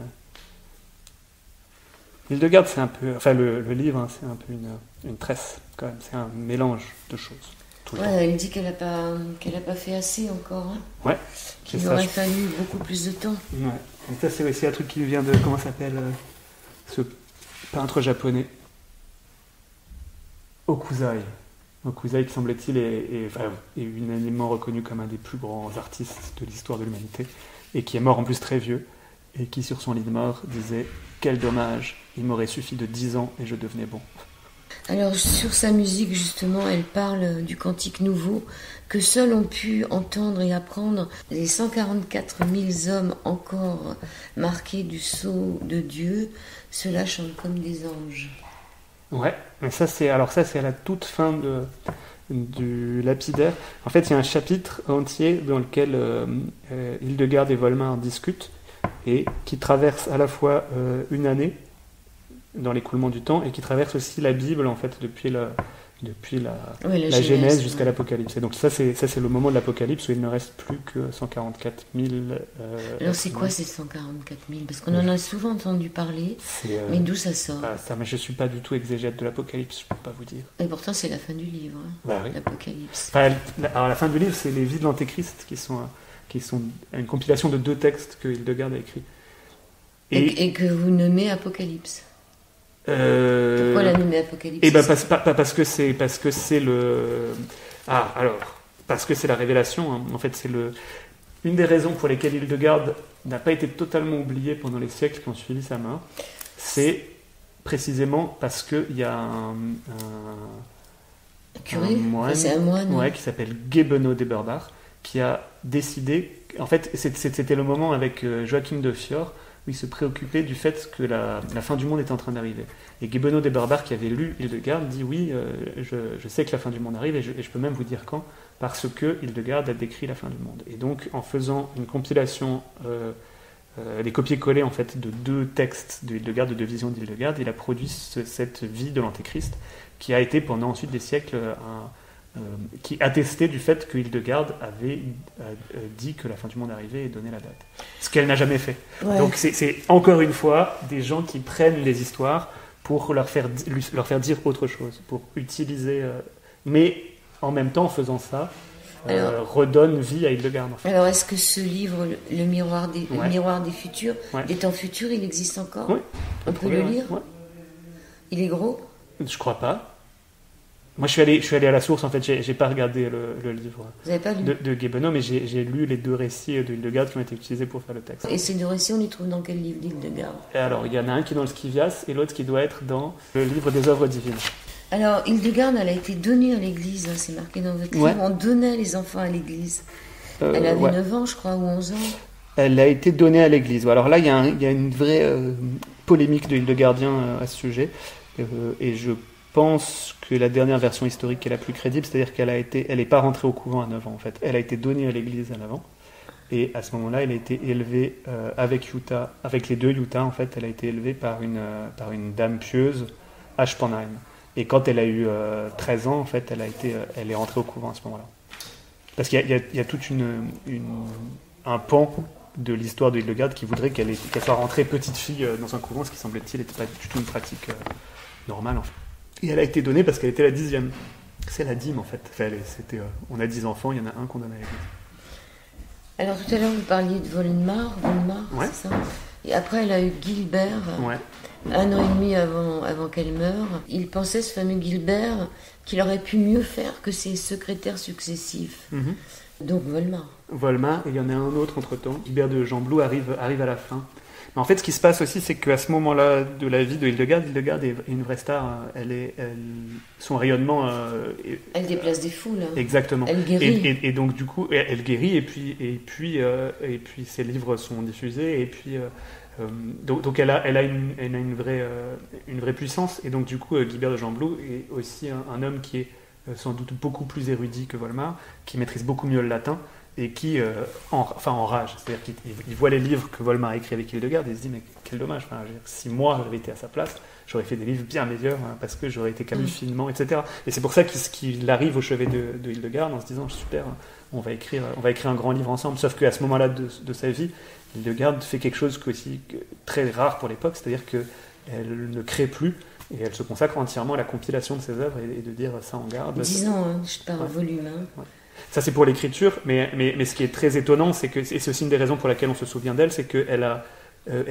S2: Hildegard, c'est un peu... Enfin, le livre, hein, c'est un peu une tresse, quand même. C'est un mélange de choses.
S1: Elle dit qu'elle n'a pas fait assez encore. Hein.
S2: Ouais.
S1: Qu'il aurait fallu beaucoup plus de temps.
S2: Ouais. Et ça, c'est aussi un truc qui vient de... Comment s'appelle ce peintre japonais Okuzai. Okuzai, qui semble-t-il, est unanimement reconnu comme un des plus grands artistes de l'histoire de l'humanité, et qui est mort en plus très vieux, et qui, sur son lit de mort, disait « Quel dommage, il m'aurait suffi de 10 ans et je devenais bon ».
S1: Alors, sur sa musique, justement, elle parle du cantique nouveau, que seuls ont pu entendre et apprendre les 144 000 hommes encore marqués du sceau de Dieu. Ceux-là chantent comme des anges.
S2: Ouais, mais ça c'est à la toute fin du lapidaire. En fait, il y a un chapitre entier dans lequel Hildegard et Volmar discutent et qui traverse à la fois une année dans l'écoulement du temps et qui traverse aussi la Bible, en fait, depuis la Genèse jusqu'à l'Apocalypse. Et donc ça c'est le moment de l'Apocalypse où il ne reste plus que 144 000...
S1: Alors c'est quoi ces 144 000 ? Parce qu'on en a souvent entendu parler, mais d'où ça sort ?
S2: Mais je ne suis pas du tout exégète de l'Apocalypse, je ne peux pas vous dire.
S1: Et pourtant c'est la fin du livre, hein,
S2: oui.
S1: l'Apocalypse.
S2: Alors la fin du livre, c'est les vies de l'Antéchrist qui sont une compilation de 2 textes que Hildegard a écrits.
S1: Et que vous nommez Apocalypse. Pourquoi la nommer Apocalypse ?
S2: Parce que c'est le... parce que c'est la révélation, hein. En fait, c'est une des raisons pour lesquelles Hildegard n'a pas été totalement oubliée pendant les siècles qui ont suivi sa mort, c'est précisément parce qu'il y a un moine,
S1: c'est un moine,
S2: qui s'appelle Gebeno d'Eberbach, qui a décidé... En fait, c'était le moment avec Joachim de Fior, où il se préoccupait du fait que la fin du monde était en train d'arriver. Et Gebeno d'Eberbach, qui avait lu Hildegard, dit oui, je sais que la fin du monde arrive, et je peux même vous dire quand, parce que Hildegard a décrit la fin du monde. Et donc, en faisant une compilation, des copier-coller en fait, de 2 textes de Hildegard, de 2 visions d'Hildegard, il a produit cette vie de l'Antéchrist, qui a été pendant ensuite des siècles qui attestait du fait que Hildegard avait dit que la fin du monde arrivait et donné la date. Ce qu'elle n'a jamais fait. Ouais. Donc c'est encore une fois des gens qui prennent les histoires pour leur faire dire autre chose, pour utiliser... mais en même temps, en faisant ça, redonne vie à Hildegard. En fait.
S1: Alors est-ce que ce livre, le miroir des futurs, des temps futurs, il existe encore ?
S2: Oui.
S1: On peut le lire ?
S2: Ouais.
S1: Il est gros ?
S2: Je crois pas. Moi, je suis allé à la source, en fait, j'ai pas regardé le livre de Gebeno, mais j'ai lu les 2 récits de Hildegard qui ont été utilisés pour faire le texte.
S1: Et ces 2 récits, on les trouve dans quel livre d'Hildegard ?
S2: Alors, il y en a un qui est dans le Scivias et l'autre qui doit être dans le livre des œuvres divines.
S1: Alors, Hildegard, elle a été donnée à l'église, hein, c'est marqué dans votre livre, on donnait les enfants à l'église. Elle avait 9 ans, je crois, ou 11 ans.
S2: Elle a été donnée à l'église. Alors là, il y a une vraie polémique de Hildegardien à ce sujet, et je pense que la dernière version historique est la plus crédible, c'est-à-dire elle n'est pas rentrée au couvent à 9 ans en fait. Elle a été donnée à l'église à 9 ans. Et à ce moment-là, elle a été élevée avec les deux Jutta, en fait, elle a été élevée par une dame pieuse à Spanheim. Et quand elle a eu 13 ans, en fait, elle est rentrée au couvent à ce moment-là. Parce qu'il y a tout un pan de l'histoire de Hildegard qui voudrait qu'elle soit rentrée petite fille dans un couvent, ce qui semble-t-il n'était pas du tout une pratique normale, en fait. Et elle a été donnée parce qu'elle était la 10e. C'est la dîme, en fait. Enfin, on a 10 enfants, il y en a un qu'on donne à l'église.
S1: Alors tout à l'heure vous parliez de Volmar,
S2: ouais.
S1: C'est ça. Et après elle a eu Gilbert,
S2: ouais.
S1: 1 an et demi avant qu'elle meure. Il pensait, ce fameux Gilbert, qu'il aurait pu mieux faire que ses secrétaires successifs. Mm-hmm. Donc Volmar, et il y en a un autre entre-temps. Gilbert de Gemblou arrive à la fin.
S2: Mais en fait, ce qui se passe aussi, c'est qu'à ce moment-là de la vie de Hildegard est une vraie star. Son rayonnement...
S1: elle déplace des foules.
S2: Exactement.
S1: Elle guérit.
S2: Et donc, du coup, elle guérit, et puis ses livres sont diffusés, et puis... donc elle a une vraie puissance. Et donc, du coup, Guibert de Gemblou est aussi un homme qui est sans doute beaucoup plus érudit que Volmar, qui maîtrise beaucoup mieux le latin, et qui enrage. C'est-à-dire qu'il voit les livres que Volmar a écrits avec Hildegard et il se dit mais quel dommage, si moi j'avais été à sa place, j'aurais fait des livres bien meilleurs parce que j'aurais été camus finement, etc. Et c'est pour ça qu'il arrive au chevet de Hildegard en se disant super, on va écrire un grand livre ensemble. Sauf qu'à ce moment-là de sa vie, Hildegard fait quelque chose aussi très rare pour l'époque, c'est-à-dire qu'elle ne crée plus. Et elle se consacre entièrement à la compilation de ses œuvres et de dire ça en garde.
S1: 10 ans, je parle volume.
S2: Ouais. Ça, c'est pour l'écriture, mais ce qui est très étonnant, et c'est aussi une des raisons pour laquelle on se souvient d'elle, c'est qu'elle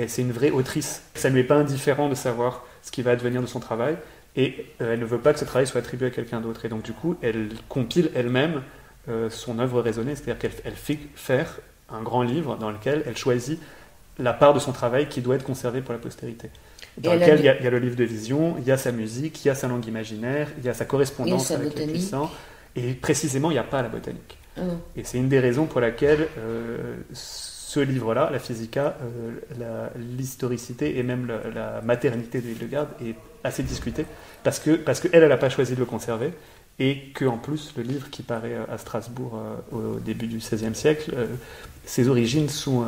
S2: c'est une vraie autrice. Ça ne lui est pas indifférent de savoir ce qui va advenir de son travail, et elle ne veut pas que ce travail soit attribué à quelqu'un d'autre. Et donc, du coup, elle compile elle-même son œuvre raisonnée, c'est-à-dire qu'elle fait faire un grand livre dans lequel elle choisit la part de son travail qui doit être conservée pour la postérité. Dans lequel il y a le livre de vision, il y a sa musique, il y a sa langue imaginaire, il y a sa correspondance avec les puissants. Et précisément, il n'y a pas la botanique. Et c'est une des raisons pour laquelle ce livre-là, la Physica, l'historicité et même la maternité de Hildegard est assez discutée, parce qu'elle n'a pas choisi de le conserver, et qu'en plus, le livre qui paraît à Strasbourg au début du XVIe siècle, ses origines sont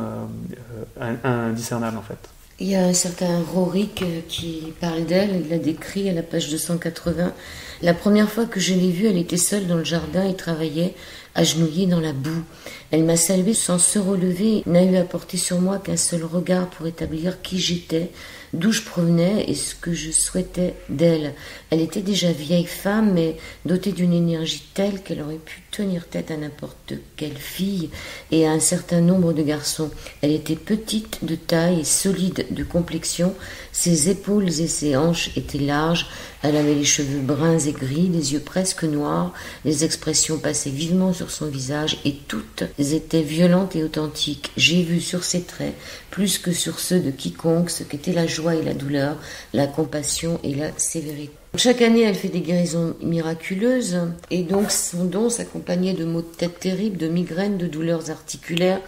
S2: indiscernables en fait.
S1: Il y a un certain Rorik qui parle d'elle, il l'a décrit à la page 280. La première fois que je l'ai vue, elle était seule dans le jardin et travaillait, agenouillée dans la boue. Elle m'a salué sans se relever, n'a eu à porter sur moi qu'un seul regard pour établir qui j'étais, d'où je provenais et ce que je souhaitais d'elle. Elle était déjà vieille femme, mais dotée d'une énergie telle qu'elle aurait pu tenir tête à n'importe quelle fille et à un certain nombre de garçons. Elle était petite de taille et solide de complexion, ses épaules et ses hanches étaient larges, elle avait les cheveux bruns et gris, les yeux presque noirs, les expressions passaient vivement sur son visage et toutes étaient violentes et authentiques. J'ai vu sur ses traits, plus que sur ceux de quiconque, ce qu'étaient la joie et la douleur, la compassion et la sévérité. Chaque année, elle fait des guérisons miraculeuses, et donc son don s'accompagnait de maux de tête terribles, de migraines, de douleurs articulaires,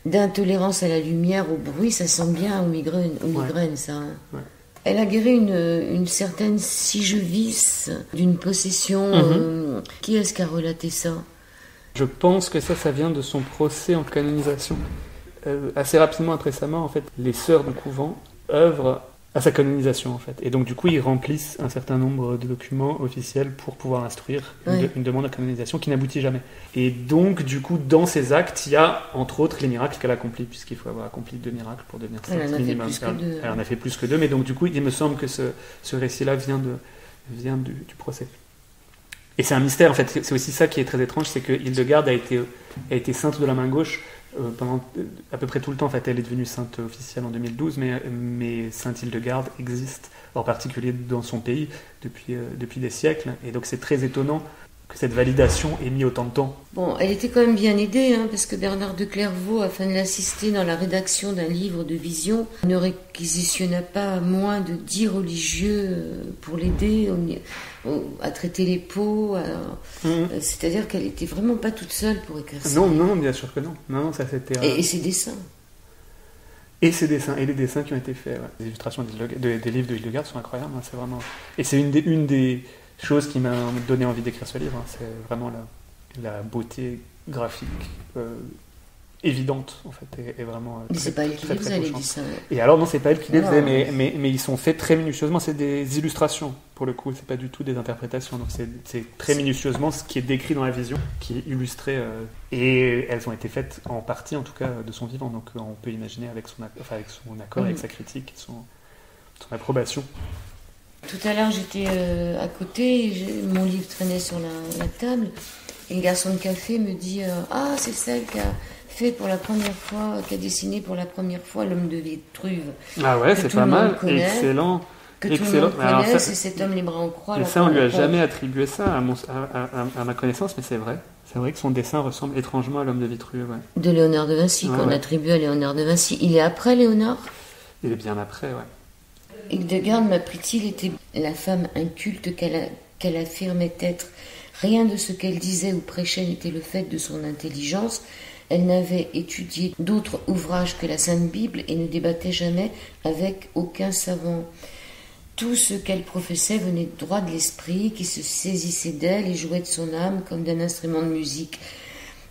S1: d'intolérance à la lumière, au bruit. Ça sent bien aux migraines, ça. Hein. Ouais. Elle a guéri une certaine Sigevis d'une possession. Qui est-ce qui a relaté ça ?
S2: Je pense que ça vient de son procès en canonisation. Assez rapidement après sa mort, en fait, les sœurs du couvent œuvrent à sa canonisation, en fait. Et donc, du coup, ils remplissent un certain nombre de documents officiels pour pouvoir instruire une demande de canonisation qui n'aboutit jamais. Et donc, du coup, dans ces actes, il y a, entre autres, les miracles qu'elle accomplit, puisqu'il faut avoir accompli 2 miracles pour devenir sainte minimum. Elle en a fait plus que 2, mais donc, du coup, il me semble que ce récit-là vient du procès. Et c'est un mystère, en fait. C'est aussi ça qui est très étrange, c'est que Hildegard a été sainte de la main gauche pendant à peu près tout le temps. En fait, elle est devenue sainte officielle en 2012, mais Sainte Hildegard existe, en particulier dans son pays, depuis des siècles. Et donc c'est très étonnant que cette validation ait mis autant de temps.
S1: Bon, elle était quand même bien aidée, parce que Bernard de Clairvaux, afin de l'assister dans la rédaction d'un livre de vision, ne réquisitionna pas moins de 10 religieux pour l'aider à traiter les peaux. C'est-à-dire qu'elle n'était vraiment pas toute seule pour écrire ça.
S2: Non, bien sûr que non. Non, ça c'était...
S1: Et ses dessins.
S2: Et ses dessins, et les dessins qui ont été faits. Ouais. Les illustrations des livres de Hildegard sont incroyables. Hein, c'est vraiment... Et c'est une des choses qui m'a donné envie d'écrire ce livre. Hein, c'est vraiment la beauté graphique évidente, en fait, et vraiment
S1: mais c'est pas elle qui les faisait, les dessins.
S2: Et alors, non, c'est pas elle qui les faisait, mais ils sont faits très minutieusement. C'est des illustrations, pour le coup, c'est pas du tout des interprétations. Donc, c'est très minutieusement ce qui est décrit dans la vision, qui est illustré. Et elles ont été faites, en partie, en tout cas, de son vivant. Donc, on peut imaginer avec son accord, avec sa critique, son approbation.
S1: Tout à l'heure, j'étais à côté, mon livre traînait sur la table, et le garçon de café me dit ah, c'est celle qui a fait pour la première fois, qui a dessiné pour la première fois l'homme de Vitruve.
S2: Ah ouais, c'est pas mal, excellent.
S1: Que tout le monde connaît, c'est cet homme les bras en croix.
S2: Mais ça, on lui a jamais attribué ça à ma connaissance, mais c'est vrai. C'est vrai que son dessin ressemble étrangement à l'homme de Vitruve. Ouais.
S1: De Léonard de Vinci, qu'on attribue à Léonard de Vinci. Il est après Léonard ?
S2: Il est bien après, ouais.
S1: Hildegard, m'apprit-il, était la femme inculte qu'elle affirmait être. Rien de ce qu'elle disait ou prêchait n'était le fait de son intelligence. Elle n'avait étudié d'autres ouvrages que la Sainte Bible et ne débattait jamais avec aucun savant. Tout ce qu'elle professait venait droit de l'esprit, qui se saisissait d'elle et jouait de son âme comme d'un instrument de musique.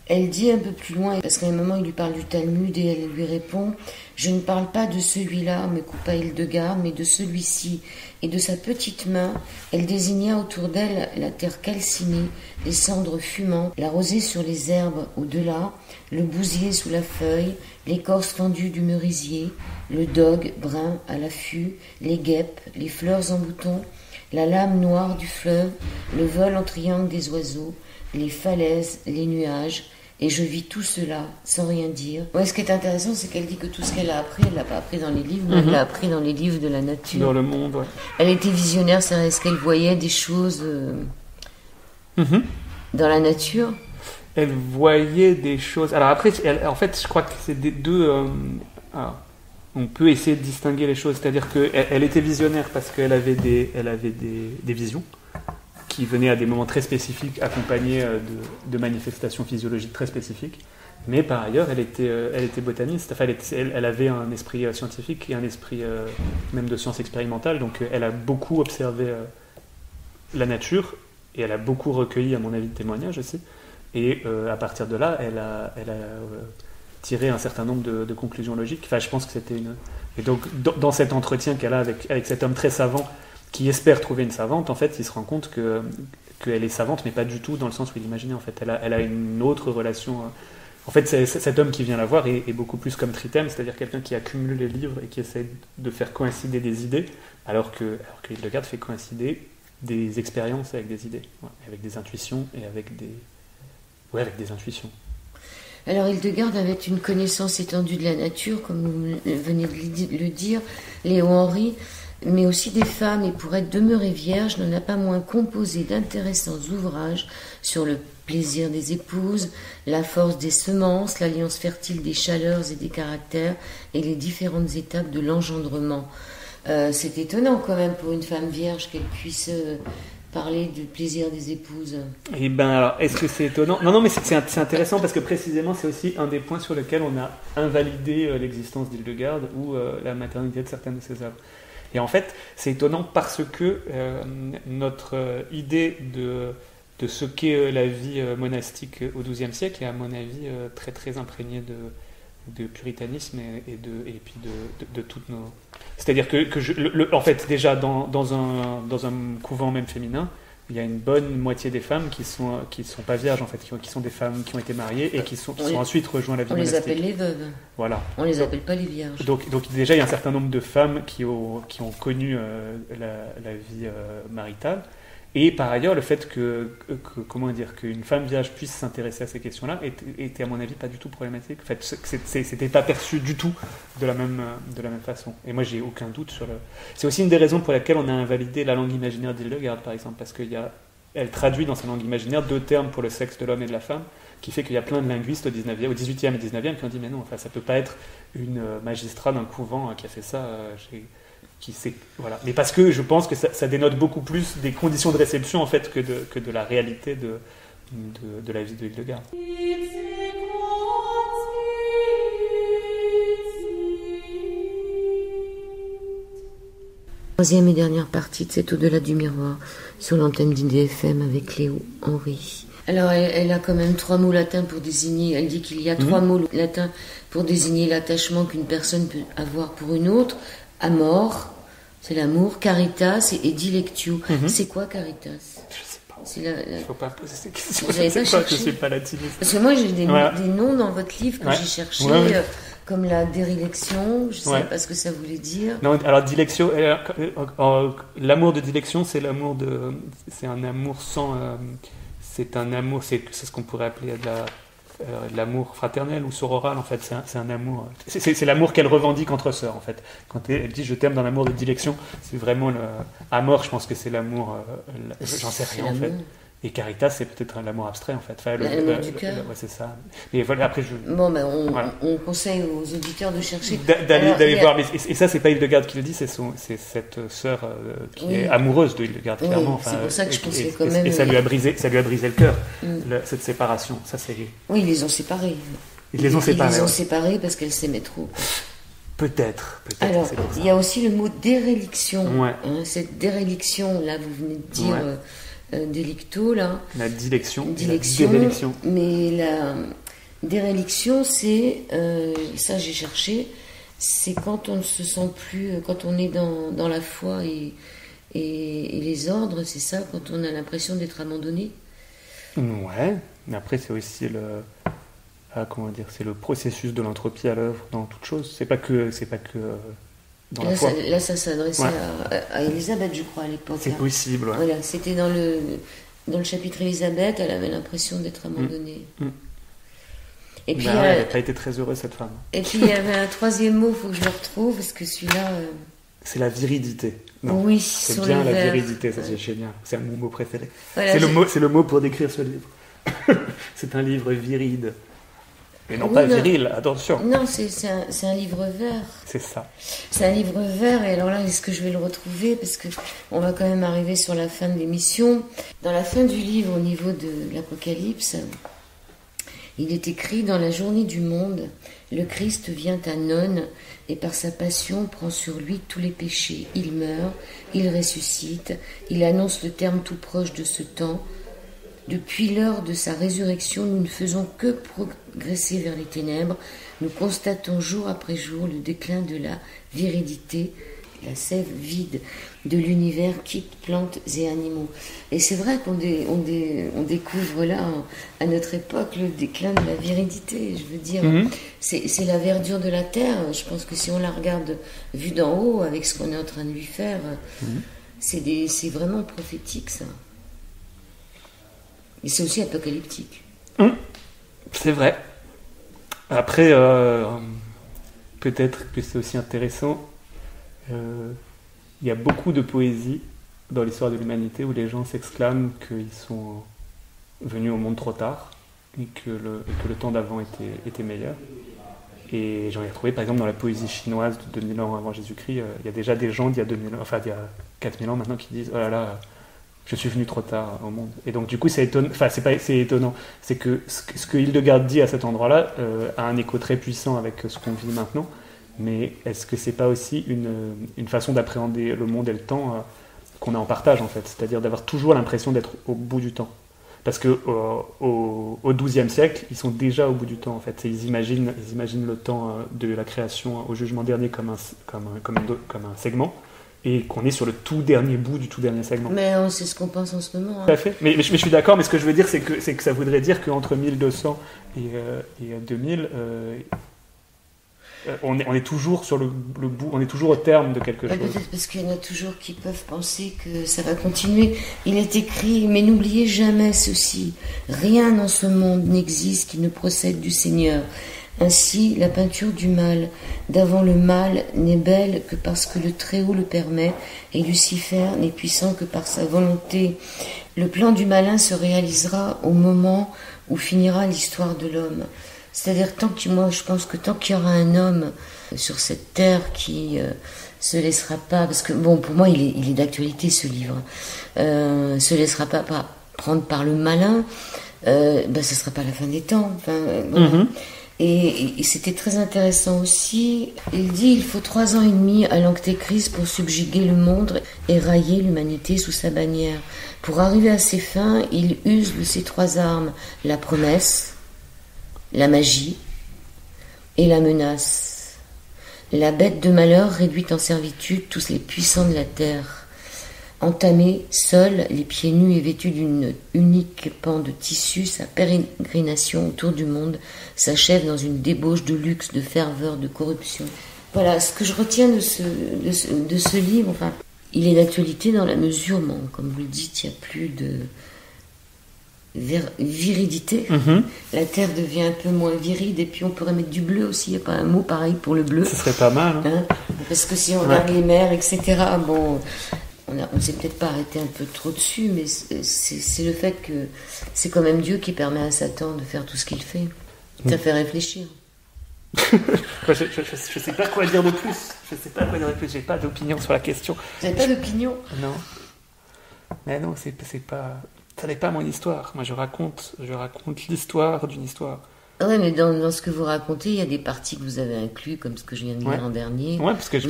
S1: Elle dit un peu plus loin, parce qu'à un moment il lui parle du Talmud et elle lui répond « Je ne parle pas de celui-là, me coupa Hildegard, mais de celui-ci. » Et de sa petite main, elle désigna autour d'elle la terre calcinée, les cendres fumantes, la rosée sur les herbes au-delà, le bousier sous la feuille, l'écorce fendue du merisier, le dogue brun à l'affût, les guêpes, les fleurs en bouton, la lame noire du fleuve, le vol en triangle des oiseaux, les falaises, les nuages, et je vis tout cela sans rien dire. Ouais, ce qui est intéressant, c'est qu'elle dit que tout ce qu'elle a appris, elle l'a pas appris dans les livres, mais elle l'a appris dans les livres de la nature.
S2: Dans le monde, ouais.
S1: Elle était visionnaire, c'est ce qu'elle voyait des choses dans la nature.
S2: Elle voyait des choses. Alors après, en fait, je crois que c'est des deux. On peut essayer de distinguer les choses, c'est-à-dire qu'elle était visionnaire parce qu'elle avait des visions qui venaient à des moments très spécifiques, accompagnés de manifestations physiologiques très spécifiques. Mais par ailleurs, elle était botaniste. Enfin, elle avait un esprit scientifique et un esprit même de science expérimentale. Donc, elle a beaucoup observé la nature et elle a beaucoup recueilli, à mon avis, de témoignages aussi. Et à partir de là, elle a tiré un certain nombre de conclusions logiques. Enfin, je pense que c'était une... Et donc, dans cet entretien qu'elle a avec cet homme très savant, qui espère trouver une savante, en fait, il se rend compte qu'elle est savante, mais pas du tout dans le sens où il imaginait, en fait. Elle a une autre relation... En fait, cet homme qui vient la voir est beaucoup plus comme Trithème, c'est-à-dire quelqu'un qui accumule les livres et qui essaie de faire coïncider des idées, alors que Hildegard fait coïncider des expériences avec des idées, avec des intuitions et avec des intuitions.
S1: Alors Hildegard avait une connaissance étendue de la nature, comme vous venez de le dire, Léo Henry, mais aussi des femmes, et pour être demeurée vierge, n'en a pas moins composé d'intéressants ouvrages sur le plaisir des épouses, la force des semences, l'alliance fertile des chaleurs et des caractères, et les différentes étapes de l'engendrement. C'est étonnant quand même pour une femme vierge qu'elle puisse parler du plaisir des épouses.
S2: Eh ben alors, est-ce que c'est étonnant ? Non, mais c'est intéressant parce que précisément c'est aussi un des points sur lesquels on a invalidé l'existence d'Hildegard ou la maternité de certaines de ses œuvres. Et en fait, c'est étonnant parce que notre idée de ce qu'est la vie monastique au XIIe siècle est à mon avis très très imprégnée de puritanisme et puis de toutes nos... C'est-à-dire en fait, déjà dans un couvent même féminin, il y a une bonne moitié des femmes qui sont pas vierges en fait, qui sont des femmes qui ont été mariées et qui sont ensuite rejoint la vie monastique.
S1: On les appelle les veuves.
S2: Voilà.
S1: On les appelle pas les vierges.
S2: Donc déjà il y a un certain nombre de femmes qui ont connu la vie maritale. Et par ailleurs, le fait qu'une femme vierge puisse s'intéresser à ces questions-là était à mon avis pas du tout problématique. En fait, c'était pas perçu du tout de la même façon. Et moi, j'ai aucun doute sur le. C'est aussi une des raisons pour laquelle on a invalidé la langue imaginaire d'Hildegard, par exemple, parce elle traduit dans sa langue imaginaire 2 termes pour le sexe de l'homme et de la femme, qui fait qu'il y a plein de linguistes au 18e et 19e qui ont dit mais non, enfin, ça peut pas être une magistrat d'un couvent qui a fait ça. Voilà. Mais parce que je pense que ça dénote beaucoup plus des conditions de réception en fait que de la réalité de la vie de Hildegard.
S1: Troisième et dernière partie de cet Au-delà du miroir, sur l'antenne d'IDFM avec Léo Henry. Alors, elle a quand même 3 mots latins pour désigner, elle dit qu'il y a 3 mots latins pour désigner l'attachement qu'une personne peut avoir pour une autre. Amor, c'est l'amour, caritas et dilectio. C'est quoi caritas?
S2: Il ne faut pas poser ces questions.
S1: Vous n'avez pas cherché?
S2: Je ne suis pas latiniste.
S1: Parce que moi, j'ai des noms dans votre livre que j'ai cherchés, comme la dérélection, je ne sais pas ce que ça voulait dire.
S2: Non, alors, dilectio, l'amour de dilection, c'est un amour sans... c'est un amour, c'est ce qu'on pourrait appeler de l'amour fraternel ou sororal, en fait. C'est un amour... C'est l'amour qu'elle revendique entre sœurs, en fait. Quand elle dit « je t'aime » dans l'amour de dilection, c'est vraiment amour, je pense que c'est l'amour... j'en sais rien, en fait. Et caritas, c'est peut-être l'amour abstrait, en fait. Enfin,
S1: l'amour du cœur.
S2: Ouais, c'est ça. Mais voilà, après,
S1: Bon, on conseille aux auditeurs de chercher...
S2: D'aller voir. Et ça, c'est pas Hildegarde qui le dit, c'est cette sœur qui est amoureuse de Hildegarde, clairement.
S1: C'est pour ça que je pensais quand même...
S2: Et ça lui a brisé le cœur, cette séparation. Ça, c'est...
S1: Oui, ils les ont séparés.
S2: Ils les ont
S1: séparés parce qu'elles s'aimaient trop.
S2: Peut-être.
S1: Alors, il y a aussi le mot déréliction. Cette déréliction, là, vous venez de dire... délicto, là.
S2: La dilection.
S1: Déréliction. Mais la déréliction, c'est, ça j'ai cherché, c'est quand on ne se sent plus, quand on est dans la foi et les ordres, c'est ça, quand on a l'impression d'être abandonné.
S2: Ouais, mais après c'est aussi c'est le processus de l'entropie à l'œuvre dans toute chose. C'est pas que dans la foi.
S1: Là, ça s'adressait à Élisabeth, je crois, à l'époque.
S2: C'est possible, ouais.
S1: Voilà, c'était dans le chapitre Élisabeth, elle avait l'impression d'être abandonnée. Et puis,
S2: elle n'a pas été très heureuse, cette femme.
S1: Et puis, il y avait un troisième mot, il faut que je le retrouve, parce que celui-là...
S2: C'est la viridité.
S1: Non, oui,
S2: c'est bien la viridité, ça c'est génial. C'est mon mot préféré.
S1: Voilà,
S2: c'est le mot pour décrire ce livre. C'est un livre viride. Mais non, pas viril, attention.
S1: Non, c'est un livre vert.
S2: C'est ça.
S1: C'est un livre vert, et alors là, est-ce que je vais le retrouver? Parce qu'on va quand même arriver sur la fin de l'émission. Dans la fin du livre, au niveau de l'Apocalypse, il est écrit « Dans la journée du monde, le Christ vient à Non, et par sa passion prend sur lui tous les péchés. Il meurt, il ressuscite, il annonce le terme tout proche de ce temps. Depuis l'heure de sa résurrection, nous ne faisons que progresser vers les ténèbres. Nous constatons jour après jour le déclin de la viridité, la sève vide de l'univers, quitte plantes et animaux. » Et c'est vrai qu'on découvre là, à notre époque, le déclin de la viridité. Je veux dire, c'est la verdure de la terre. Je pense que si on la regarde vue d'en haut, avec ce qu'on est en train de lui faire, c'est vraiment prophétique, ça. Et c'est aussi apocalyptique.
S2: C'est vrai. Après, peut-être que c'est aussi intéressant. Il y a beaucoup de poésie dans l'histoire de l'humanité où les gens s'exclament qu'ils sont venus au monde trop tard et que le temps d'avant était meilleur. Et j'en ai retrouvé par exemple dans la poésie chinoise de 2000 ans avant Jésus-Christ. Il y a déjà des gens d'il y a 2000 ans, enfin il y a 4000 ans maintenant qui disent « Oh là là, je suis venu trop tard au monde. » Et donc du coup c'est étonnant, c'est que ce que Hildegarde dit à cet endroit-là a un écho très puissant avec ce qu'on vit maintenant. Mais est-ce que c'est pas aussi une façon d'appréhender le monde et le temps qu'on a en partage en fait, c'est-à-dire d'avoir toujours l'impression d'être au bout du temps? Parce que au XIIe siècle, ils sont déjà au bout du temps en fait. Et ils imaginent le temps de la création au jugement dernier comme un segment, et qu'on est sur le tout dernier bout du tout dernier segment.
S1: Mais c'est ce qu'on pense en ce moment.
S2: Tout à fait. Mais je suis d'accord. Mais ce que je veux dire, c'est que ça voudrait dire qu'entre 1200 et 2000. On est toujours sur le bout, on est toujours au terme de quelque chose.
S1: Peut-être parce qu'il y en a toujours qui peuvent penser que ça va continuer. Il est écrit, mais n'oubliez jamais ceci, rien dans ce monde n'existe qui ne procède du Seigneur. Ainsi, la peinture du mal, d'avant le mal, n'est belle que parce que le Très-Haut le permet, et Lucifer n'est puissant que par sa volonté. Le plan du malin se réalisera au moment où finira l'histoire de l'homme. C'est-à-dire, moi je pense que tant qu'il y aura un homme sur cette terre qui se laissera pas, parce que bon, pour moi il est d'actualité ce livre, se laissera pas prendre par le malin, ça sera pas la fin des temps. Et c'était très intéressant aussi. Il dit il faut 3 ans et demi à l'Antéchrist pour subjuguer le monde et railler l'humanité sous sa bannière. Pour arriver à ses fins, il use de ces 3 armes, la promesse, la magie et la menace. La bête de malheur réduit en servitude tous les puissants de la terre. Entamé, seul, les pieds nus et vêtu d'une unique pan de tissu, sa pérégrination autour du monde s'achève dans une débauche de luxe, de ferveur, de corruption. Voilà, ce que je retiens de ce livre, enfin, il est d'actualité dans la mesure, bon, comme vous le dites, il n'y a plus de viridité. La terre devient un peu moins viride, et puis on pourrait mettre du bleu aussi, il n'y a pas un mot pareil pour le bleu.
S2: Ce serait pas mal. Hein.
S1: Parce que si on regarde les mers, etc., bon... On ne s'est peut-être pas arrêté un peu trop dessus, mais c'est le fait que c'est quand même Dieu qui permet à Satan de faire tout ce qu'il fait. Ça fait réfléchir.
S2: Je sais pas quoi dire de plus. J'ai pas d'opinion sur la question.
S1: Vous n'avez pas d'opinion ?
S2: Non. Mais non, c'est pas. Ça n'est pas mon histoire. Moi, je raconte l'histoire d'une histoire.
S1: Ouais, mais dans ce que vous racontez, il y a des parties que vous avez inclus, comme ce que je viens de dire l'an dernier.
S2: Ouais, parce que je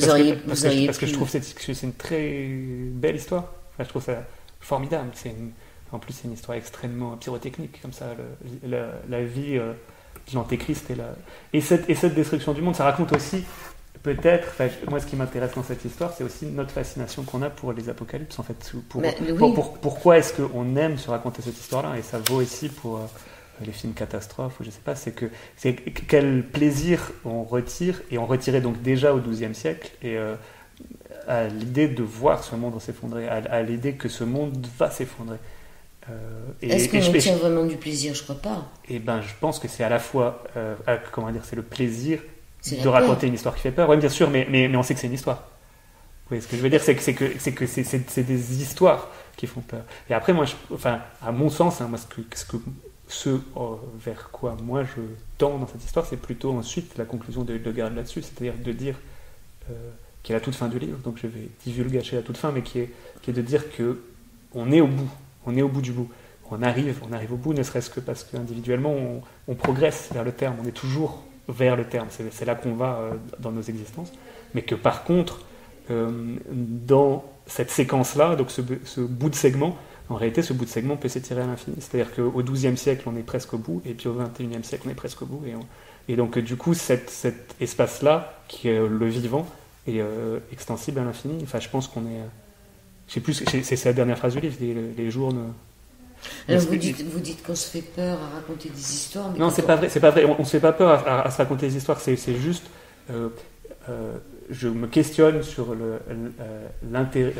S2: trouve que c'est une très belle histoire. Enfin, je trouve ça formidable. En plus, c'est une histoire extrêmement pyrotechnique, comme ça, la vie de l'Antéchrist et cette destruction du monde. Ça raconte aussi, peut-être, moi, ce qui m'intéresse dans cette histoire, c'est aussi notre fascination qu'on a pour les apocalypses, en fait. Pourquoi est-ce qu'on aime se raconter cette histoire-là ? Et ça vaut aussi pour... les films catastrophes, ou je sais pas, c'est quel plaisir on retire, et on retirait donc déjà au XIIe siècle, et à l'idée de voir ce monde s'effondrer, à l'idée que ce monde va s'effondrer.
S1: Est-ce qu'on retient vraiment du plaisir ? Je crois pas.
S2: Et je pense que c'est à la fois, c'est le plaisir de raconter une histoire qui fait peur. Oui, bien sûr, mais on sait que c'est une histoire. Oui, ce que je veux dire, c'est que c'est des histoires qui font peur. Et après, moi, à mon sens, moi, vers quoi moi je tends dans cette histoire, c'est plutôt ensuite la conclusion de Hildegard là-dessus, c'est-à-dire de dire, qui est la toute fin du livre, donc je vais divulgacher la toute fin, mais qui est de dire que on est au bout du bout, on arrive au bout, ne serait-ce que parce qu'individuellement on progresse vers le terme, on est toujours vers le terme, c'est là qu'on va dans nos existences, mais que par contre dans cette séquence-là, donc ce bout de segment, en réalité, ce bout de segment peut s'étirer à l'infini. C'est-à-dire qu'au XIIe siècle, on est presque au bout, et puis au XXIe siècle, on est presque au bout. Et donc, du coup, cet espace-là, qui est le vivant, est extensible à l'infini. Enfin, je pense qu'on est... Je sais plus, c'est la dernière phrase du livre, les jours...
S1: Alors, vous dites qu'on se fait peur à raconter des histoires... Mais
S2: non, c'est pas vrai. On se fait pas peur à se raconter des histoires. C'est juste... je me questionne sur l'intérêt...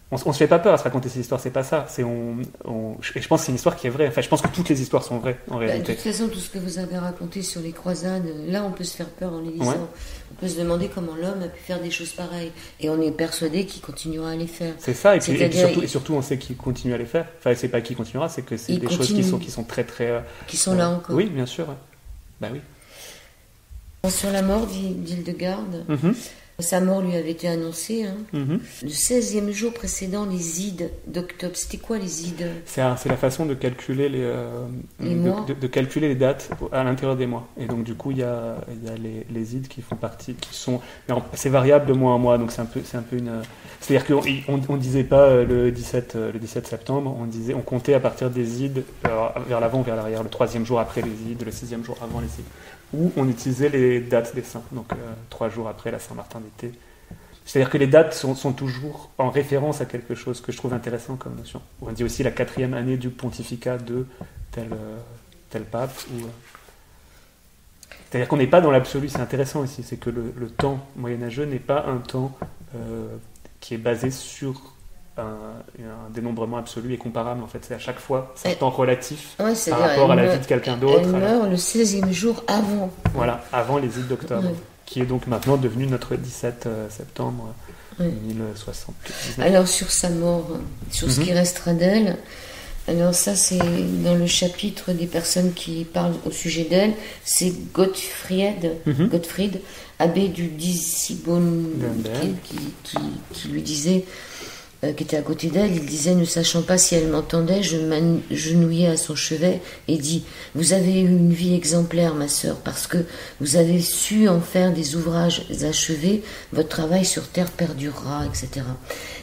S2: On se fait pas peur à se raconter ces histoires, c'est pas ça. Et je pense que c'est une histoire qui est vraie. Enfin, je pense que toutes les histoires sont vraies, en réalité.
S1: De toute façon, tout ce que vous avez raconté sur les croisades, là, on peut se faire peur en les lisant. Ouais. On peut se demander comment l'homme a pu faire des choses pareilles. Et on est persuadé qu'il continuera à les faire.
S2: C'est ça, et surtout, on sait qu'il continue à les faire. Enfin, c'est pas qu'il continuera, c'est que c'est des choses qui sont très, très...
S1: qui sont là encore.
S2: Oui, bien sûr. Bah oui.
S1: Sur la mort d'Hildegard... Sa mort lui avait été annoncée. Le 16e jour précédant les Ides d'octobre. C'était quoi les Ides ?
S2: C'est la façon de calculer les mois. De calculer les dates à l'intérieur des mois. Et donc du coup, il y a les Ides qui font partie, qui sont... C'est variable de mois en mois, donc c'est un peu une... C'est-à-dire qu'on disait pas le 17 septembre, on comptait à partir des Ides vers l'avant, vers l'arrière, le 3e jour après les Ides, le 6e jour avant les Ides. Où on utilisait les dates des saints, donc 3 jours après la Saint-Martin d'été. C'est-à-dire que les dates sont toujours en référence à quelque chose que je trouve intéressant comme notion. On dit aussi la 4e année du pontificat de tel pape. C'est-à-dire qu'on n'est pas dans l'absolu, c'est intéressant aussi, c'est que le temps moyenâgeux n'est pas un temps qui est basé sur un dénombrement absolu et comparable. En fait, c'est à chaque fois un temps relatif par rapport à la vie de quelqu'un d'autre.
S1: Elle meurt le 16e jour avant.
S2: Voilà, avant les Ides d'octobre, qui est donc maintenant devenu notre 17 septembre 1079.
S1: Alors sur sa mort, sur ce qui restera d'elle, alors ça c'est dans le chapitre des personnes qui parlent au sujet d'elle, c'est Gottfried, abbé du Dissibon, qui lui disait... qui était à côté d'elle, il disait, ne sachant pas si elle m'entendait, je m'agenouillais à son chevet et dit, vous avez eu une vie exemplaire, ma sœur, parce que vous avez su en faire des ouvrages achevés, votre travail sur terre perdurera, etc.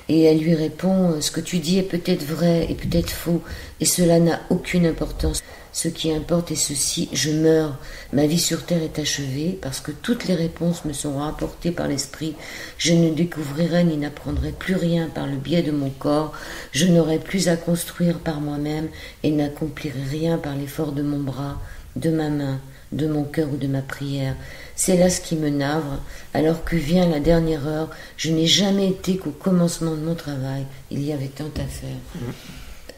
S1: Et elle lui répond, ce que tu dis est peut-être vrai et peut-être faux, et cela n'a aucune importance. Ce qui importe est ceci, je meurs, ma vie sur terre est achevée, parce que toutes les réponses me seront apportées par l'esprit, je ne découvrirai ni n'apprendrai plus rien par le biais de mon corps, je n'aurai plus à construire par moi-même et n'accomplirai rien par l'effort de mon bras, de ma main, de mon cœur ou de ma prière. C'est là ce qui me navre, alors que vient la dernière heure, je n'ai jamais été qu'au commencement de mon travail, il y avait tant à faire.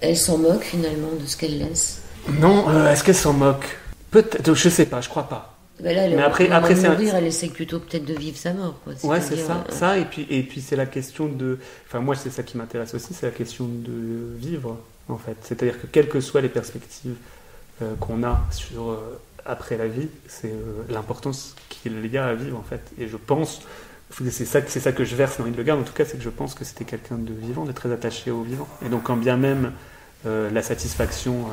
S1: Elle s'en moque finalement de ce qu'elle laisse.
S2: Non, est-ce qu'elle s'en moque? Peut-être, je sais pas, je crois pas.
S1: Ben là,
S2: mais après
S1: c'est mourir, elle essaie plutôt peut-être de vivre sa mort. Quoi.
S2: Ouais, c'est ça. Ça et puis c'est la question de... Enfin, moi, c'est ça qui m'intéresse aussi, c'est la question de vivre, en fait. C'est-à-dire que quelles que soient les perspectives qu'on a sur après la vie, c'est l'importance qu'il y a à vivre, en fait. Et je pense, c'est ça que je verse dans Hildegard, en tout cas, c'est que je pense que c'était quelqu'un de vivant, de très attaché au vivant. Et donc, quand bien même la satisfaction...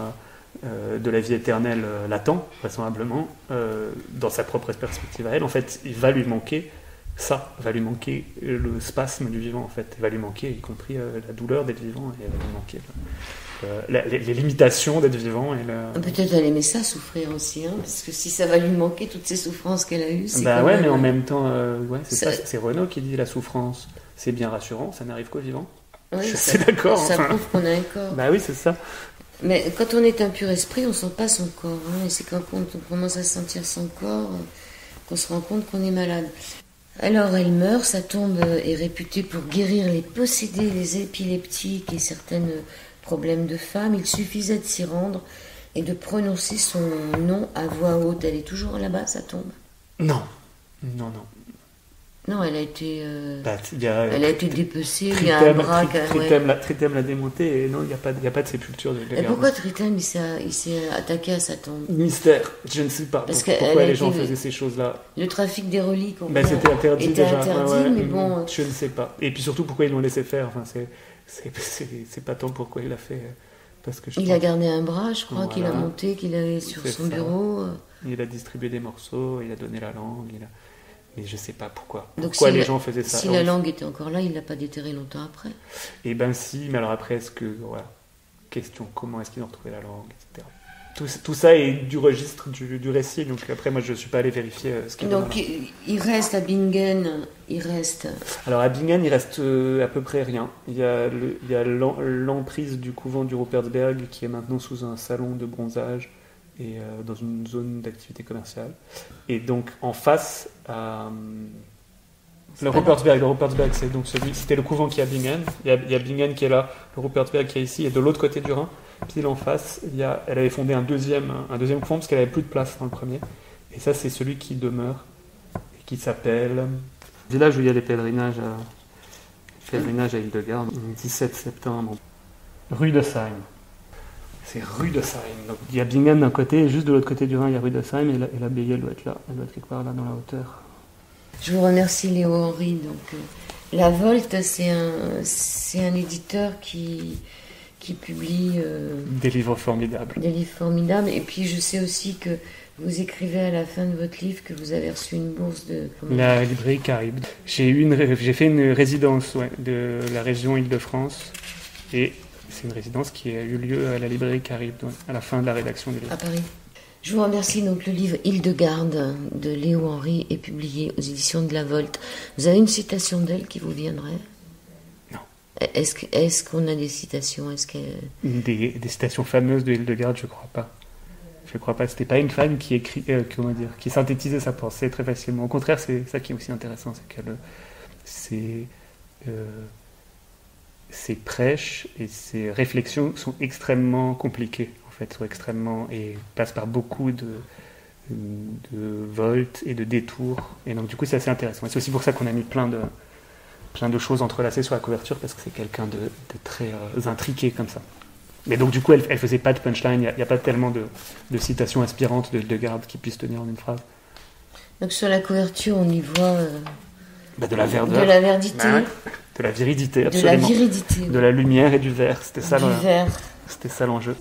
S2: de la vie éternelle l'attend, vraisemblablement, dans sa propre perspective à elle, en fait, il va lui manquer ça, va lui manquer le spasme du vivant, en fait, il va lui manquer, y compris la douleur d'être vivant, et il va lui manquer les limitations d'être vivant.
S1: Peut-être elle aimait ça, souffrir aussi, hein, parce que si ça va lui manquer toutes ces souffrances qu'elle a eues, c'est
S2: bah ouais, mais en même temps, c'est Renaud qui dit la souffrance, c'est bien rassurant, ça n'arrive qu'aux vivants.
S1: Oui,
S2: je suis d'accord.
S1: Ça prouve qu'on a un corps.
S2: Bah oui, c'est ça.
S1: Mais quand on est un pur esprit, on ne sent pas son corps. Hein, et c'est quand on commence à sentir son corps qu'on se rend compte qu'on est malade. Alors elle meurt, sa tombe est réputée pour guérir les possédés, les épileptiques et certains problèmes de femmes. Il suffisait de s'y rendre et de prononcer son nom à voix haute. Elle est toujours là-bas, sa tombe?
S2: Non.
S1: Non, elle a été,
S2: elle
S1: a été dépecée, il y a un bras...
S2: Trithème l'a démonté et non, il n'y a pas de sépulture.
S1: Et pourquoi Trithème il s'est attaqué à sa tombe?
S2: Mystère, je ne sais pas. Pourquoi les gens faisaient ces choses-là.
S1: Le trafic des reliques,
S2: c'était interdit déjà.
S1: Mais bon...
S2: Je ne sais pas. Et puis surtout, pourquoi ils l'ont laissé faire. Enfin, c'est pas tant pourquoi il l'a fait. Parce que
S1: il a gardé un bras, je crois, qu'il a monté, qu'il avait sur son bureau.
S2: Il a distribué des morceaux, il a donné la langue, mais je ne sais pas pourquoi.
S1: Pourquoi
S2: les gens faisaient ça.
S1: Si la langue était encore là, il ne l'a pas déterrée longtemps après.
S2: Eh ben si, mais alors après, question, comment est-ce qu'ils ont retrouvé la langue, etc. Tout ça est du registre du récit, donc après, moi, je ne suis pas allé vérifier ce qu'il y a.
S1: Donc, il reste à Bingen,
S2: Alors, à Bingen, il reste à peu près rien. Il y a l'emprise du couvent du Rupertsberg, qui est maintenant sous un salon de bronzage, et dans une zone d'activité commerciale. Et donc en face, le Rupertsberg, c'est donc c'était le couvent qui est à Bingen. Il y a Bingen qui est là, le Rupertsberg qui est ici, et de l'autre côté du Rhin, pile en face, elle avait fondé un deuxième couvent parce qu'elle avait plus de place dans le premier. Et ça, c'est celui qui demeure et qui s'appelle village où il y a les pèlerinages à Hildegard, 17 septembre, rue de Seim. C'est rue de Seim. Donc, il y a Bingen d'un côté, et juste de l'autre côté du Rhin, il y a rue de Seim, et l'abbaye, elle doit être là. Elle doit être quelque part là dans la hauteur.
S1: Je vous remercie, Léo Henry. Donc, La Volte, c'est un éditeur qui publie...
S2: des livres formidables.
S1: Des livres formidables. Et puis, je sais aussi que vous écrivez à la fin de votre livre que vous avez reçu une bourse de...
S2: La librairie Caribe. J'ai fait une résidence de la région Île-de-France, et... c'est une résidence qui a eu lieu à la librairie Caribe, à la fin de la rédaction du livre.
S1: À Paris. Je vous remercie. Donc, le livre Hildegard de Léo Henry est publié aux éditions de La Volte. Vous avez une citation d'elle qui vous viendrait?
S2: Non.
S1: Est-ce qu'on a des citations?
S2: Des citations fameuses de Hildegard, je crois pas. Je crois pas. C'était pas une femme qui écrit, qui synthétisait sa pensée très facilement. Au contraire, c'est ça qui est aussi intéressant, c'est qu'elle, ses prêches et ses réflexions sont extrêmement compliquées, en fait, et passent par beaucoup de volts et de détours. Et donc, du coup, c'est assez intéressant. Et c'est aussi pour ça qu'on a mis plein de choses entrelacées sur la couverture, parce que c'est quelqu'un de très intriqué comme ça. Mais donc, du coup, elle faisait pas de punchline. Il n'y a pas tellement de citations inspirantes de Hildegard qui puissent tenir en une phrase.
S1: Donc, sur la couverture, on y voit...
S2: de la verdeur.
S1: De la verdité.
S2: Bah ouais. De la viridité,
S1: de la
S2: absolument.
S1: viridité,
S2: De la lumière et du verre, c'était ça
S1: du verre.
S2: c'était ça l'enjeu.